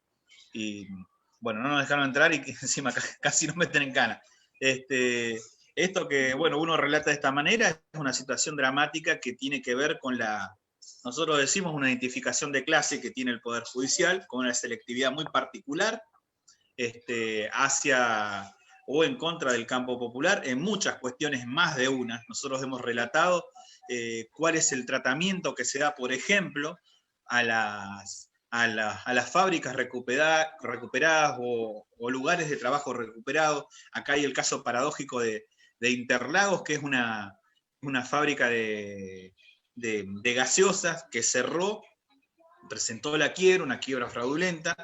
bueno, no nos dejaron entrar y encima casi nos meten en cana. Esto que, bueno, uno relata de esta manera es una situación dramática que tiene que ver con nosotros decimos una identificación de clase que tiene el Poder Judicial, con una selectividad muy particular, hacia o en contra del campo popular, en muchas cuestiones, más de una. Nosotros hemos relatado cuál es el tratamiento que se da, por ejemplo, a las fábricas recuperadas o lugares de trabajo recuperados. Acá hay el caso paradójico de Interlagos, que es una fábrica de gaseosas que cerró, presentó una quiebra fraudulenta.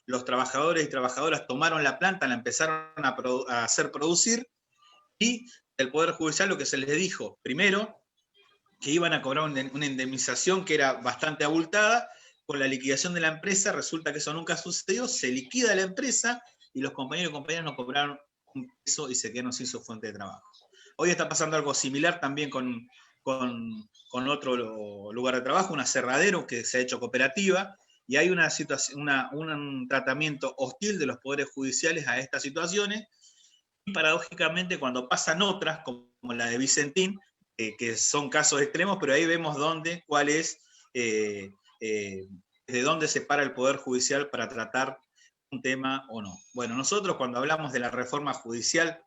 Los trabajadores y trabajadoras tomaron la planta, la empezaron a hacer producir, y el Poder Judicial lo que se les dijo, primero, que iban a cobrar una indemnización que era bastante abultada. Con la liquidación de la empresa, resulta que eso nunca sucedió, se liquida la empresa y los compañeros y compañeras no cobraron un peso y se quedaron sin su fuente de trabajo. Hoy está pasando algo similar también con otro lugar de trabajo, un aserradero que se ha hecho cooperativa, y hay una situación, un tratamiento hostil de los poderes judiciales a estas situaciones, y paradójicamente cuando pasan otras, como la de Vicentín, que son casos extremos, pero ahí vemos cuál es, de dónde se para el Poder Judicial para tratar un tema o no. Bueno, nosotros cuando hablamos de la reforma judicial,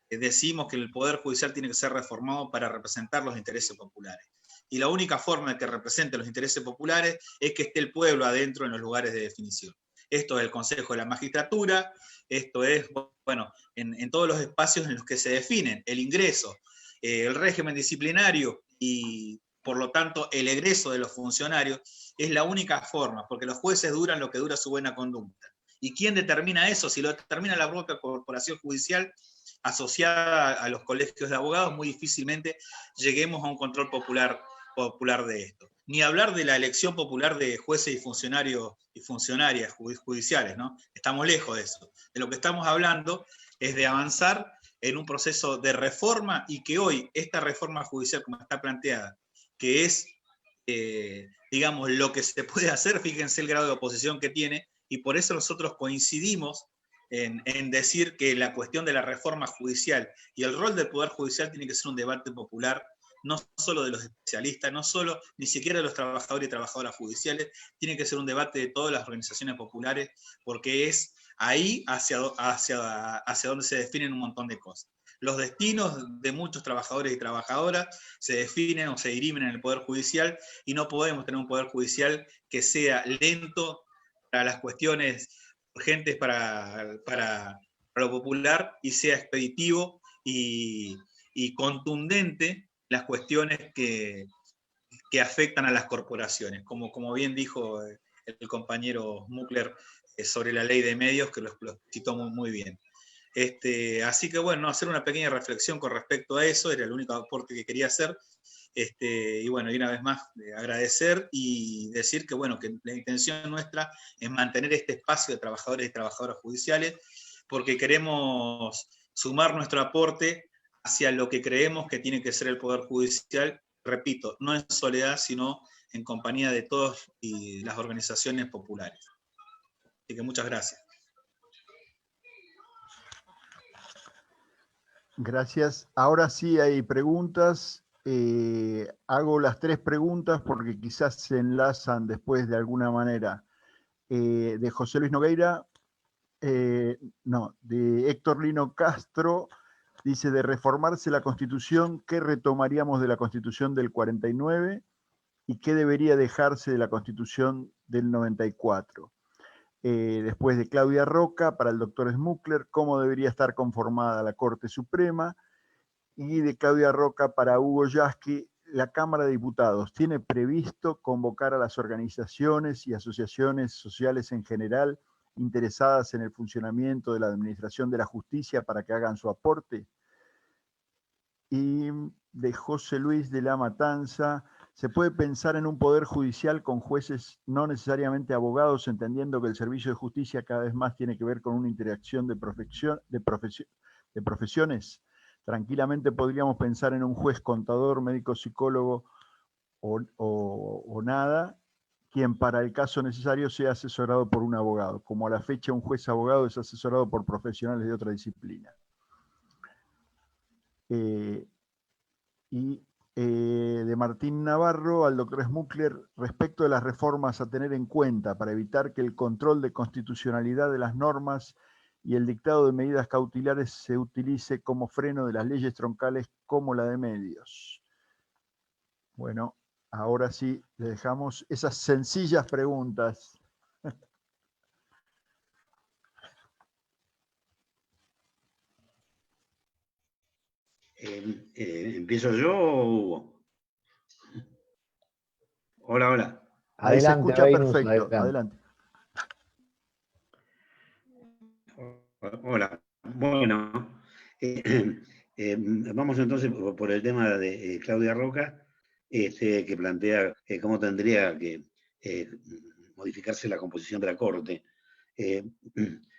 decimos que el Poder Judicial tiene que ser reformado para representar los intereses populares. Y la única forma de que represente los intereses populares es que esté el pueblo adentro en los lugares de definición. Esto es el Consejo de la Magistratura, esto es, bueno, en todos los espacios en los que se definen el ingreso, el régimen disciplinario y, por lo tanto, el egreso de los funcionarios, es la única forma, porque los jueces duran lo que dura su buena conducta. ¿Y quién determina eso? Si lo determina la propia corporación judicial asociada a los colegios de abogados, muy difícilmente lleguemos a un control popular de esto. Ni hablar de la elección popular de jueces y funcionarios y funcionarias judiciales, ¿no? Estamos lejos de eso. De lo que estamos hablando es de avanzar en un proceso de reforma, y que hoy esta reforma judicial como está planteada, que es, digamos, lo que se puede hacer, fíjense el grado de oposición que tiene, y por eso nosotros coincidimos en decir que la cuestión de la reforma judicial y el rol del Poder Judicial tiene que ser un debate popular, no solo de los especialistas, ni siquiera de los trabajadores y trabajadoras judiciales, tiene que ser un debate de todas las organizaciones populares, porque es ahí hacia donde se definen un montón de cosas. Los destinos de muchos trabajadores y trabajadoras se definen o se dirimen en el Poder Judicial, y no podemos tener un Poder Judicial que sea lento para las cuestiones urgentes para lo popular, y sea expeditivo y contundente las cuestiones que afectan a las corporaciones, como bien dijo el compañero Muckler sobre la ley de medios, que lo citó muy bien. Así que bueno, hacer una pequeña reflexión con respecto a eso, era el único aporte que quería hacer. Y bueno, y una vez más agradecer y decir que bueno, que la intención nuestra es mantener este espacio de trabajadores y trabajadoras judiciales, porque queremos sumar nuestro aporte hacia lo que creemos que tiene que ser el Poder Judicial, repito, no en soledad, sino en compañía de todas y las organizaciones populares. Así que muchas gracias. Gracias. Ahora sí hay preguntas. Hago las 3 preguntas porque quizás se enlazan después de alguna manera. De José Luis Nogueira, de Héctor Lino Castro, dice: de reformarse la Constitución, ¿qué retomaríamos de la Constitución del 49? y qué debería dejarse de la Constitución del 94. Después de Claudia Roca, para el doctor Smukler, cómo debería estar conformada la Corte Suprema, y de Claudia Roca para Hugo Yasky, la Cámara de Diputados tiene previsto convocar a las organizaciones y asociaciones sociales en general interesadas en el funcionamiento de la administración de la justicia para que hagan su aporte. Y de José Luis de la Matanza, se puede pensar en un poder judicial con jueces no necesariamente abogados, entendiendo que el servicio de justicia cada vez más tiene que ver con una interacción de profesiones. Tranquilamente podríamos pensar en un juez contador, médico, psicólogo o nada, quien para el caso necesario sea asesorado por un abogado. Como a la fecha un juez abogado es asesorado por profesionales de otra disciplina. De Martín Navarro al doctor Smukler, respecto de las reformas a tener en cuenta para evitar que el control de constitucionalidad de las normas y el dictado de medidas cautelares se utilice como freno de las leyes troncales como la de medios. Bueno, ahora sí, le dejamos esas sencillas preguntas. ¿Empiezo yo o Hugo? Hola, hola. Ahí se Adelante, escucha Reinus, perfecto. Adelante. Hola. Bueno, vamos entonces por el tema de Claudia Roca, que plantea cómo tendría que modificarse la composición de la Corte.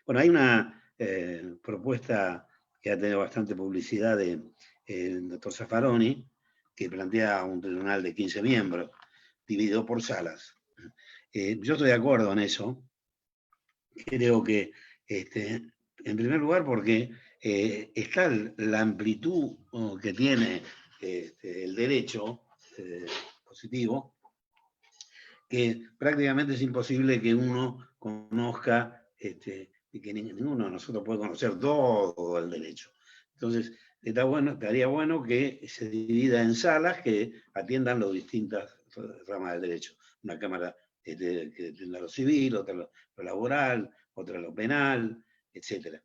Bueno, hay una propuesta que ha tenido bastante publicidad del doctor Zaffaroni, que plantea un tribunal de 15 miembros, dividido por salas. Yo estoy de acuerdo en eso. Creo que, en primer lugar, porque está la amplitud que tiene el derecho positivo, que prácticamente es imposible que uno conozca, y que ninguno de nosotros puede conocer todo el derecho. Entonces, estaría bueno que se divida en salas que atiendan las distintas ramas del derecho. Una cámara que atienda lo civil, otra lo laboral, otra lo penal, etc.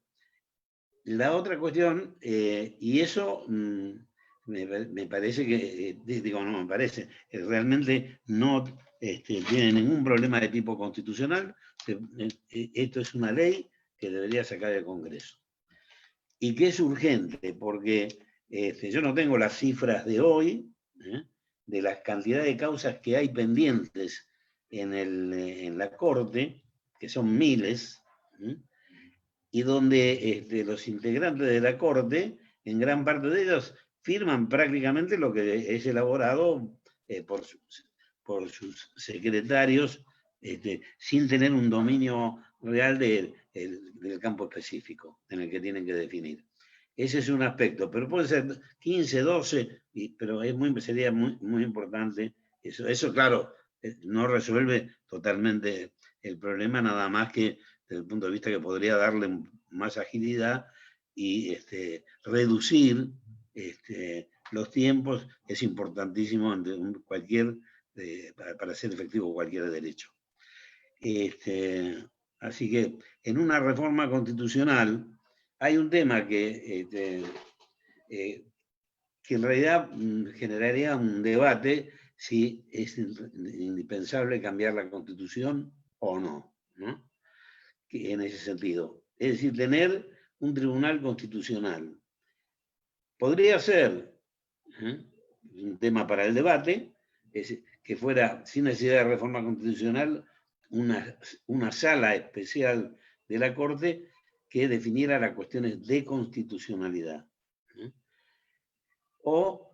La otra cuestión, y eso me parece que, no me parece, realmente no tiene ningún problema de tipo constitucional. Esto es una ley que debería sacar el Congreso. Y que es urgente, porque yo no tengo las cifras de hoy, de la cantidad de causas que hay pendientes en la Corte, que son miles, y donde los integrantes de la Corte, en gran parte de ellos, firman prácticamente lo que es elaborado por sus secretarios, sin tener un dominio real del campo específico en el que tienen que definir. Ese es un aspecto, pero puede ser 15, 12, pero sería muy importante eso. Eso, claro, no resuelve totalmente el problema, nada más que desde el punto de vista que podría darle más agilidad y reducir los tiempos. Es importantísimo para hacer efectivo cualquier derecho. Así que en una reforma constitucional hay un tema que en realidad generaría un debate si es indispensable cambiar la Constitución o no, ¿no? En ese sentido. Es decir, tener un tribunal constitucional. Podría ser un tema para el debate, que fuera, sin necesidad de reforma constitucional, una sala especial de la Corte que definiera las cuestiones de constitucionalidad. O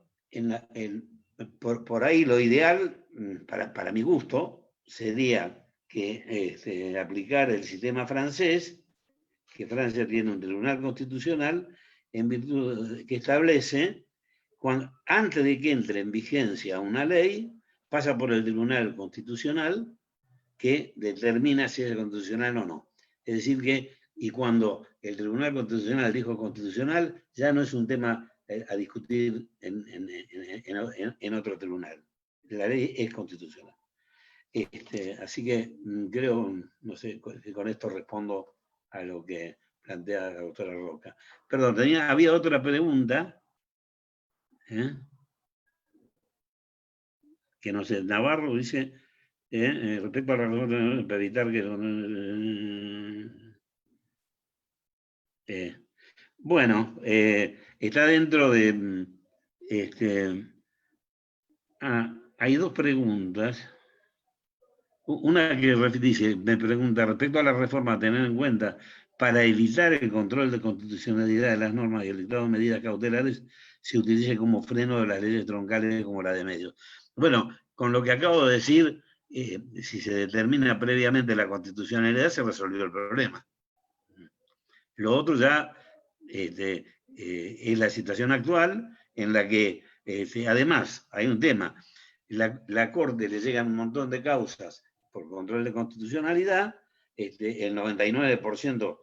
por ahí lo ideal, para mi gusto, sería que aplicar el sistema francés, que Francia tiene un tribunal constitucional, en virtud que establece, antes de que entre en vigencia una ley, pasa por el tribunal constitucional, que determina si es constitucional o no. Es decir que, y cuando el tribunal constitucional dijo constitucional, ya no es un tema a discutir en otro tribunal. la ley es constitucional. Así que creo, no sé, que con esto respondo a lo que plantea la doctora Roca. Perdón, había otra pregunta, que no sé, Navarro dice, respecto a la reforma para evitar que... bueno, está dentro de... hay dos preguntas. Una que dice, me pregunta, respecto a la reforma a tener en cuenta para evitar el control de constitucionalidad de las normas y el dictado de medidas cautelares, se utilice como freno de las leyes troncales como la de medios. Bueno, con lo que acabo de decir, si se determina previamente la constitucionalidad, se resolvió el problema. Lo otro ya es la situación actual en la que, además, hay un tema. La Corte le llegan un montón de causas por control de constitucionalidad, el 99%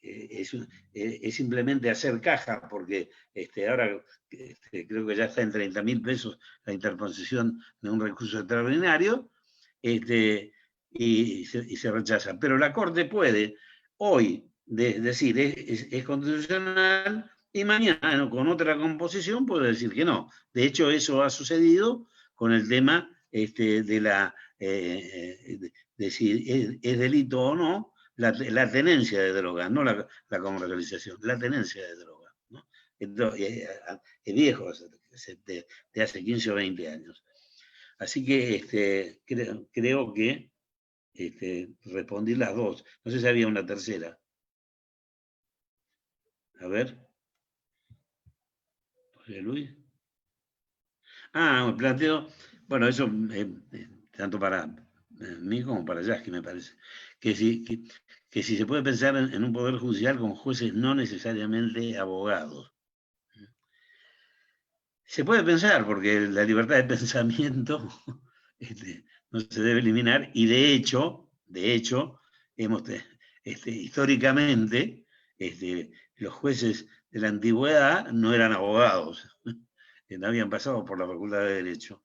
es simplemente hacer caja, porque ahora creo que ya está en 30.000 pesos la interposición de un recurso extraordinario, y se rechaza. Pero la Corte puede hoy decir es constitucional, y mañana con otra composición puede decir que no. De hecho, eso ha sucedido con el tema de la de si es delito o no la tenencia de drogas, no la comercialización, la tenencia de drogas, ¿no? Entonces, es viejo, de hace 15 o 20 años. Así que creo que respondí las dos. No sé si había una tercera. A ver. José Luis. Planteo, bueno, eso tanto para mí como para Yasky, me parece, que si se puede pensar en un poder judicial con jueces no necesariamente abogados. Se puede pensar, porque la libertad de pensamiento no se debe eliminar, y de hecho, históricamente, los jueces de la antigüedad no eran abogados, no habían pasado por la Facultad de Derecho.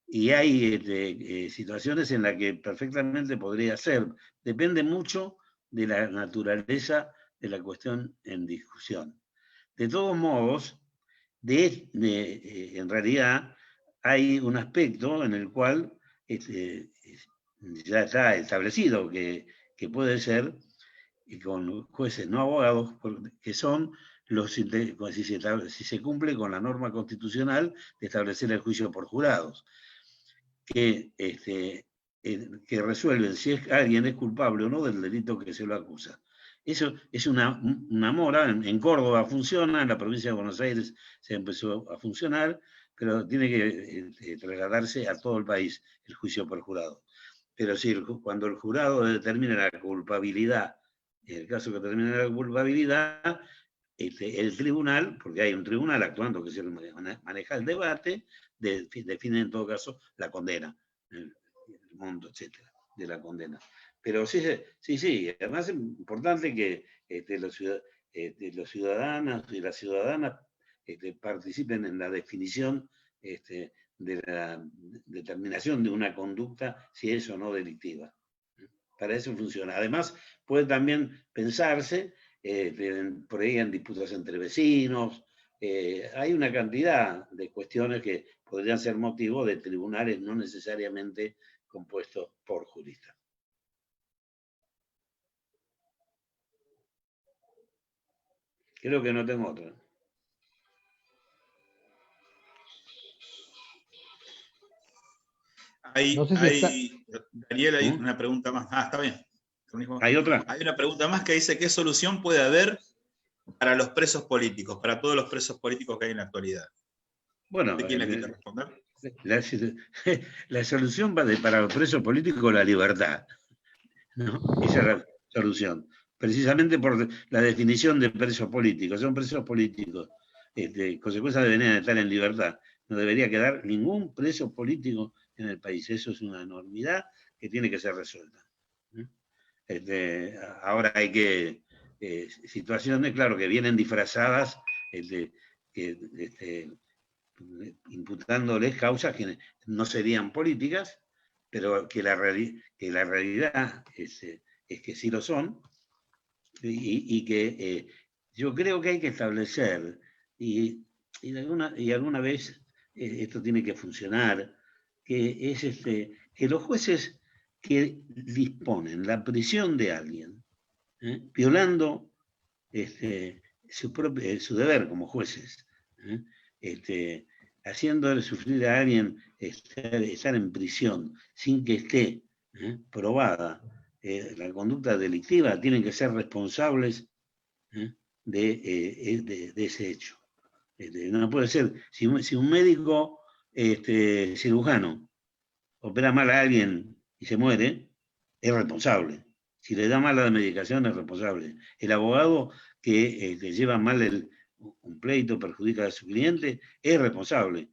Y hay situaciones en las que perfectamente podría ser. Depende mucho de la naturaleza de la cuestión en discusión. De todos modos, en realidad hay un aspecto en el cual ya está establecido que puede ser, y con jueces no abogados, que son si se cumple con la norma constitucional de establecer el juicio por jurados, que resuelven si alguien es culpable o no del delito que se lo acusa. Eso es una mora. En Córdoba funciona, en la provincia de Buenos Aires se empezó a funcionar, pero tiene que trasladarse a todo el país el juicio por jurado. Pero si cuando el jurado determina la culpabilidad, en el caso que determina la culpabilidad, el tribunal, porque hay un tribunal actuando que se maneja el debate, define en todo caso la condena, el monto, etcétera, de la condena. Pero sí, además es importante que los ciudadanos y las ciudadanas participen en la definición de la determinación de una conducta, si es o no delictiva. Para eso funciona. Además, puede también pensarse por ahí en disputas entre vecinos. Hay una cantidad de cuestiones que podrían ser motivo de tribunales no necesariamente compuestos por juristas. Creo que no tengo otra. Daniel, hay una pregunta más. Está bien. ¿Hay otra? Hay una pregunta más que dice: ¿qué solución puede haber para los presos políticos, para todos los presos políticos que hay en la actualidad? Bueno, ¿De quién le quiere responder? La solución para los presos políticos es la libertad, ¿no? Esa es la solución. Precisamente por la definición de presos políticos. Son presos políticos. Consecuencia deberían estar en libertad. No debería quedar ningún preso político en el país. Eso es una enormidad que tiene que ser resuelta. Ahora hay situaciones, claro, que vienen disfrazadas, imputándoles causas que no serían políticas, pero que la realidad es que sí lo son, y que yo creo que hay que establecer, y alguna vez esto tiene que funcionar, que es que los jueces que disponen la prisión de alguien, violando su deber como jueces, haciéndole sufrir a alguien estar en prisión sin que esté probada la conducta delictiva, tienen que ser responsables de ese hecho. No puede ser, si un médico cirujano opera mal a alguien y se muere, es responsable. Si le da mal la medicación, es responsable. El abogado que lleva mal un pleito, perjudica a su cliente, es responsable.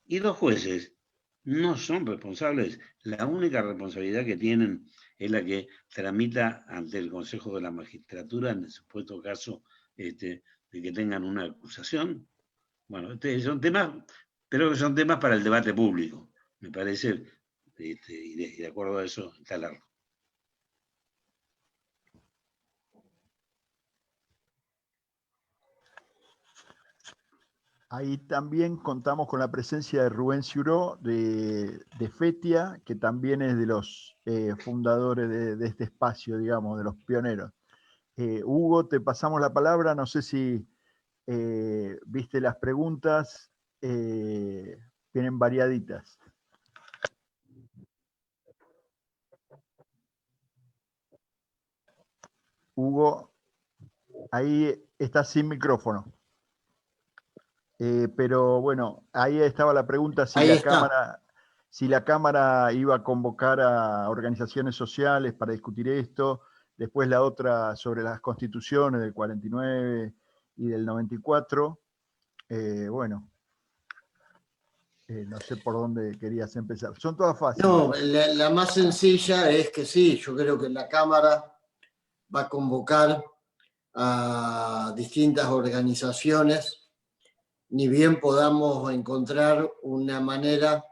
Y los jueces no son responsables. La única responsabilidad que tienen es la que tramita ante el Consejo de la Magistratura en el supuesto caso de que tengan una acusación. Bueno, son temas, pero que son temas para el debate público, me parece, y de acuerdo a eso está largo. Ahí también contamos con la presencia de Rubén Ciuró de FETIA, que también es de los fundadores de este espacio, digamos, de los pioneros. Hugo, te pasamos la palabra, no sé si viste las preguntas, vienen variaditas. Hugo, ahí estás sin micrófono. Pero bueno, ahí estaba la pregunta si la Cámara iba a convocar a organizaciones sociales para discutir esto, después la otra sobre las constituciones del 49 y del 94. Bueno, no sé por dónde querías empezar. Son todas fáciles. No, la más sencilla es que sí, yo creo que la Cámara va a convocar a distintas organizaciones, ni bien podamos encontrar una manera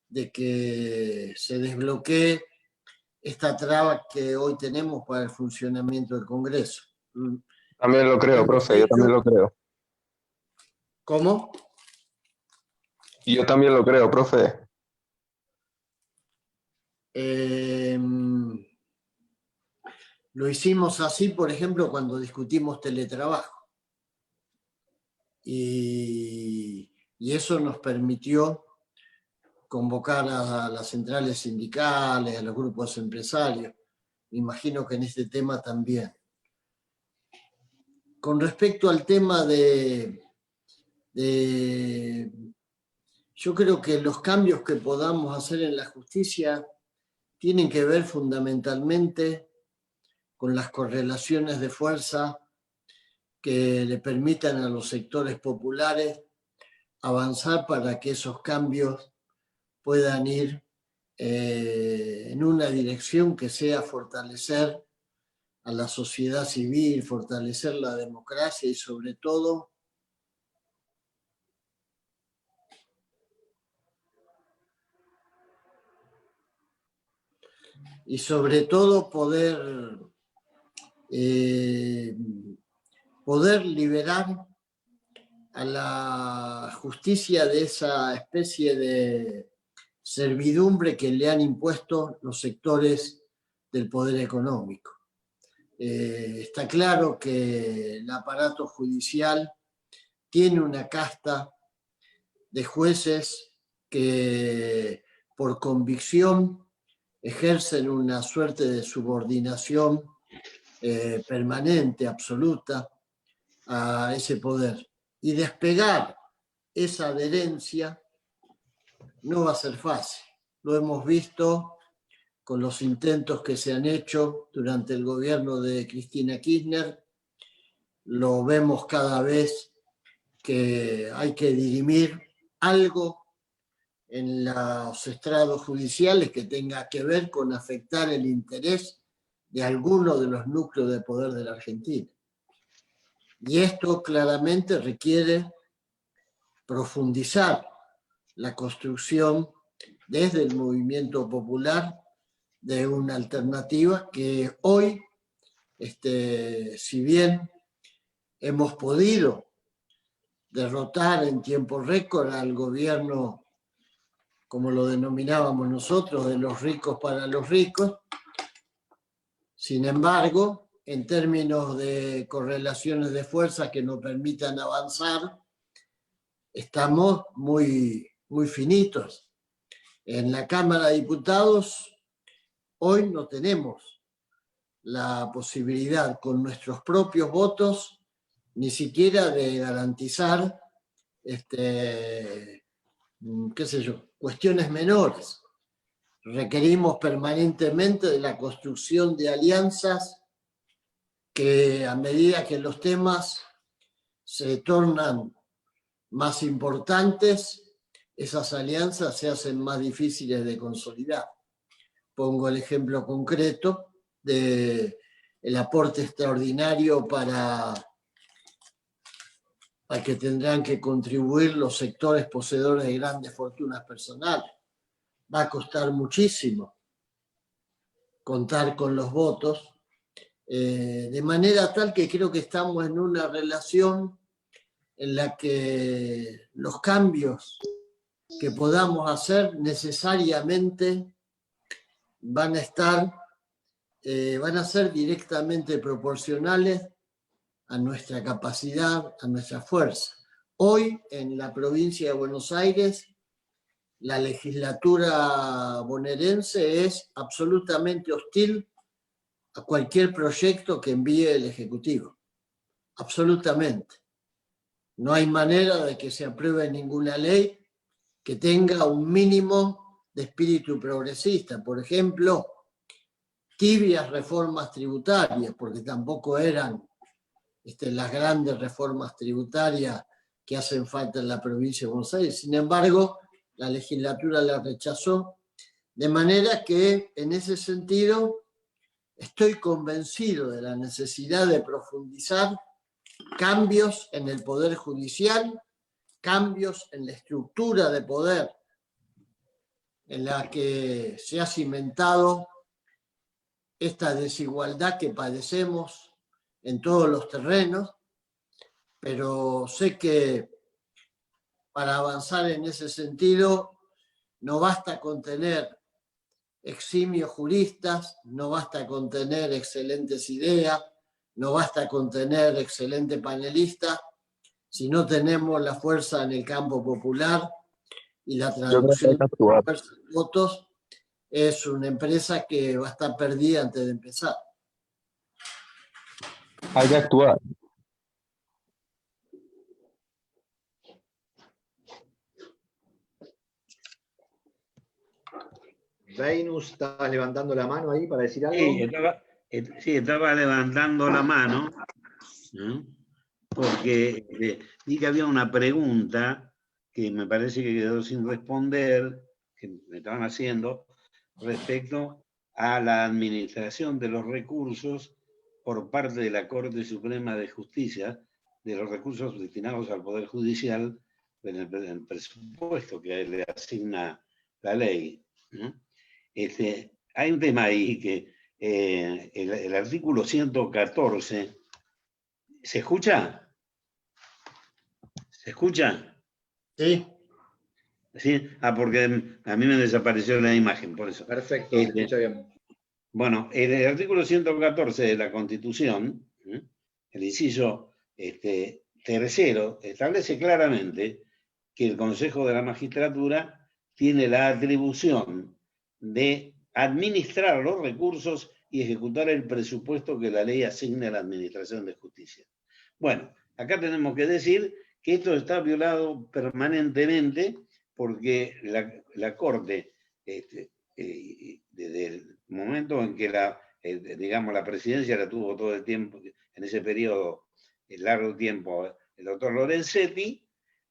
de que se desbloquee esta traba que hoy tenemos para el funcionamiento del Congreso. También lo creo, profe, yo también lo creo. ¿Cómo? Yo también lo creo, profe. Lo hicimos así, por ejemplo, cuando discutimos teletrabajo. Y eso nos permitió convocar a las centrales sindicales, a los grupos empresarios. Me imagino que en este tema también. Con respecto al tema yo creo que los cambios que podamos hacer en la justicia tienen que ver fundamentalmente con las correlaciones de fuerza que le permitan a los sectores populares avanzar para que esos cambios puedan ir en una dirección que sea fortalecer a la sociedad civil, fortalecer la democracia y sobre todo poder liberar a la justicia de esa especie de servidumbre que le han impuesto los sectores del poder económico. Está claro que el aparato judicial tiene una casta de jueces que por convicción ejercen una suerte de subordinación permanente, absoluta, a ese poder. Y despegar esa adherencia no va a ser fácil. Lo hemos visto con los intentos que se han hecho durante el gobierno de Cristina Kirchner. Lo vemos cada vez que hay que dirimir algo en los estrados judiciales que tenga que ver con afectar el interés de alguno de los núcleos de poder de la Argentina. Y esto claramente requiere profundizar la construcción desde el movimiento popular de una alternativa que hoy, si bien hemos podido derrotar en tiempo récord al gobierno, como lo denominábamos nosotros, de los ricos para los ricos, sin embargo, en términos de correlaciones de fuerzas que nos permitan avanzar, estamos muy, muy finitos. En la Cámara de Diputados hoy no tenemos la posibilidad con nuestros propios votos ni siquiera de garantizar, qué sé yo, cuestiones menores. Requerimos permanentemente de la construcción de alianzas que a medida que los temas se tornan más importantes, esas alianzas se hacen más difíciles de consolidar. Pongo el ejemplo concreto del aporte extraordinario para que tendrán que contribuir los sectores poseedores de grandes fortunas personales. Va a costar muchísimo contar con los votos, de manera tal que creo que estamos en una relación en la que los cambios que podamos hacer necesariamente van a ser directamente proporcionales a nuestra capacidad, a nuestra fuerza. Hoy, en la provincia de Buenos Aires, la legislatura bonaerense es absolutamente hostil a cualquier proyecto que envíe el Ejecutivo. Absolutamente. No hay manera de que se apruebe ninguna ley que tenga un mínimo de espíritu progresista. Por ejemplo, tibias reformas tributarias, porque tampoco eran las grandes reformas tributarias que hacen falta en la provincia de Buenos Aires. Sin embargo, la legislatura la rechazó, de manera que en ese sentido estoy convencido de la necesidad de profundizar cambios en el Poder Judicial, cambios en la estructura de poder en la que se ha cimentado esta desigualdad que padecemos en todos los terrenos, pero sé que para avanzar en ese sentido no basta con tener eximios juristas, no basta con tener excelentes ideas, no basta con tener excelentes panelistas, si no tenemos la fuerza en el campo popular y la traducción de fuerzas y votos, es una empresa que va a estar perdida antes de empezar. Hay que actuar. Reinus, ¿estabas levantando la mano ahí para decir algo? Sí, estaba levantando la mano, ¿no? Porque vi que había una pregunta que me parece que quedó sin responder, que me estaban haciendo, respecto a la administración de los recursos por parte de la Corte Suprema de Justicia, de los recursos destinados al Poder Judicial en el presupuesto que le asigna la ley, ¿no? Hay un tema ahí que el artículo 114, ¿se escucha? ¿Se escucha? Sí. ¿Sí? Porque a mí me desapareció la imagen, por eso. Perfecto, se escucha bien. Bueno, el artículo 114 de la Constitución, el inciso tercero, establece claramente que el Consejo de la Magistratura tiene la atribución de administrar los recursos y ejecutar el presupuesto que la ley asigne a la Administración de Justicia. Bueno, acá tenemos que decir que esto está violado permanentemente porque la Corte, desde el momento en que la presidencia la tuvo todo el tiempo, en ese periodo, el largo tiempo, el doctor Lorenzetti,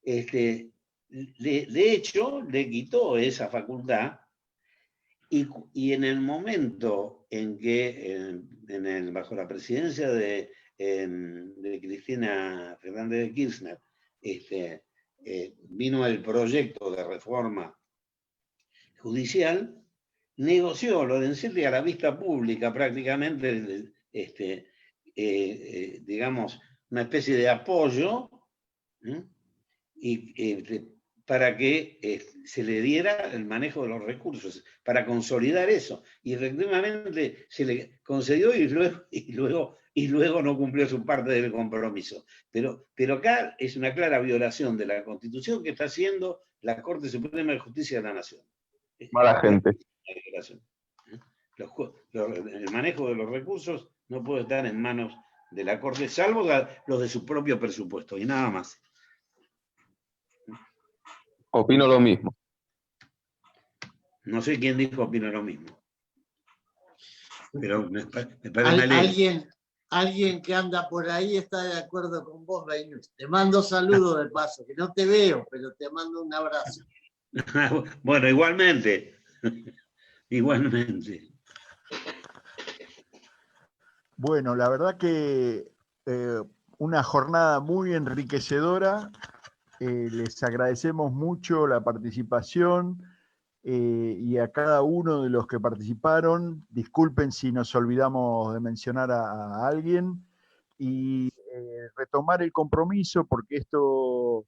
de hecho, le quitó esa facultad y en el momento en que, bajo la presidencia de Cristina Fernández de Kirchner, vino el proyecto de reforma judicial, negoció Lorenzetti a la vista pública prácticamente, digamos, una especie de apoyo, para que se le diera el manejo de los recursos, para consolidar eso. Y efectivamente se le concedió y luego no cumplió su parte del compromiso. Pero acá es una clara violación de la Constitución que está haciendo la Corte Suprema de Justicia de la Nación. Mala gente. El manejo de los recursos no puede estar en manos de la Corte, salvo los de su propio presupuesto, y nada más. Opino lo mismo. No sé quién dijo opino lo mismo. Pero me parece mal. Alguien que anda por ahí está de acuerdo con vos, Beynus. Te mando saludos de paso, que no te veo, pero te mando un abrazo. Bueno, igualmente. Igualmente. Bueno, la verdad que una jornada muy enriquecedora. Les agradecemos mucho la participación y a cada uno de los que participaron. Disculpen si nos olvidamos de mencionar a alguien. Y retomar el compromiso, porque esto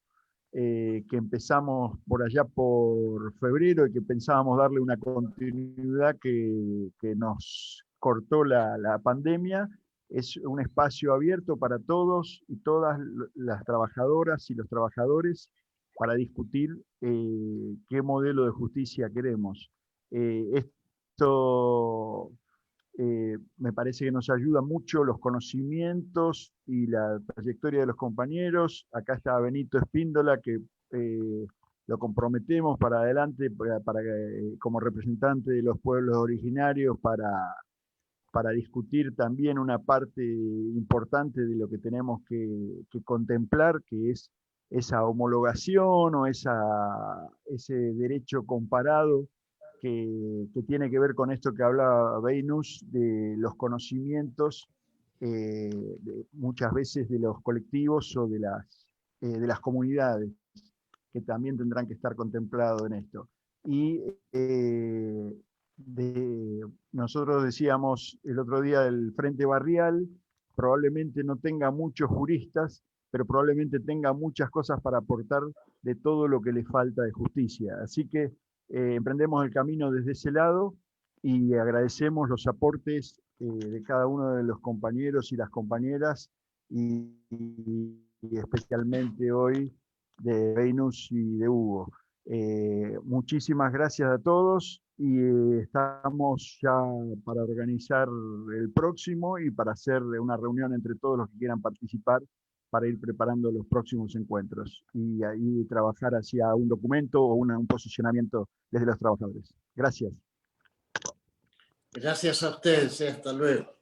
que empezamos por allá por febrero y que pensábamos darle una continuidad que nos cortó la pandemia, es un espacio abierto para todos y todas las trabajadoras y los trabajadores para discutir qué modelo de justicia queremos. Esto me parece que nos ayuda mucho los conocimientos y la trayectoria de los compañeros. Acá está Benito Espíndola, que lo comprometemos para adelante como representante de los pueblos originarios para discutir también una parte importante de lo que tenemos que contemplar, que es esa homologación o ese derecho comparado que tiene que ver con esto que hablaba Beynus, de los conocimientos muchas veces de los colectivos o de las comunidades, que también tendrán que estar contemplados en esto. Y nosotros decíamos el otro día del Frente Barrial, probablemente no tenga muchos juristas, pero probablemente tenga muchas cosas para aportar de todo lo que le falta de justicia. Así que emprendemos el camino desde ese lado y agradecemos los aportes de cada uno de los compañeros y las compañeras y especialmente hoy de Beynus y de Hugo. Muchísimas gracias a todos y estamos ya para organizar el próximo y para hacer una reunión entre todos los que quieran participar para ir preparando los próximos encuentros y ahí trabajar hacia un documento o un posicionamiento desde los trabajadores. Gracias. Gracias a ustedes. Hasta luego.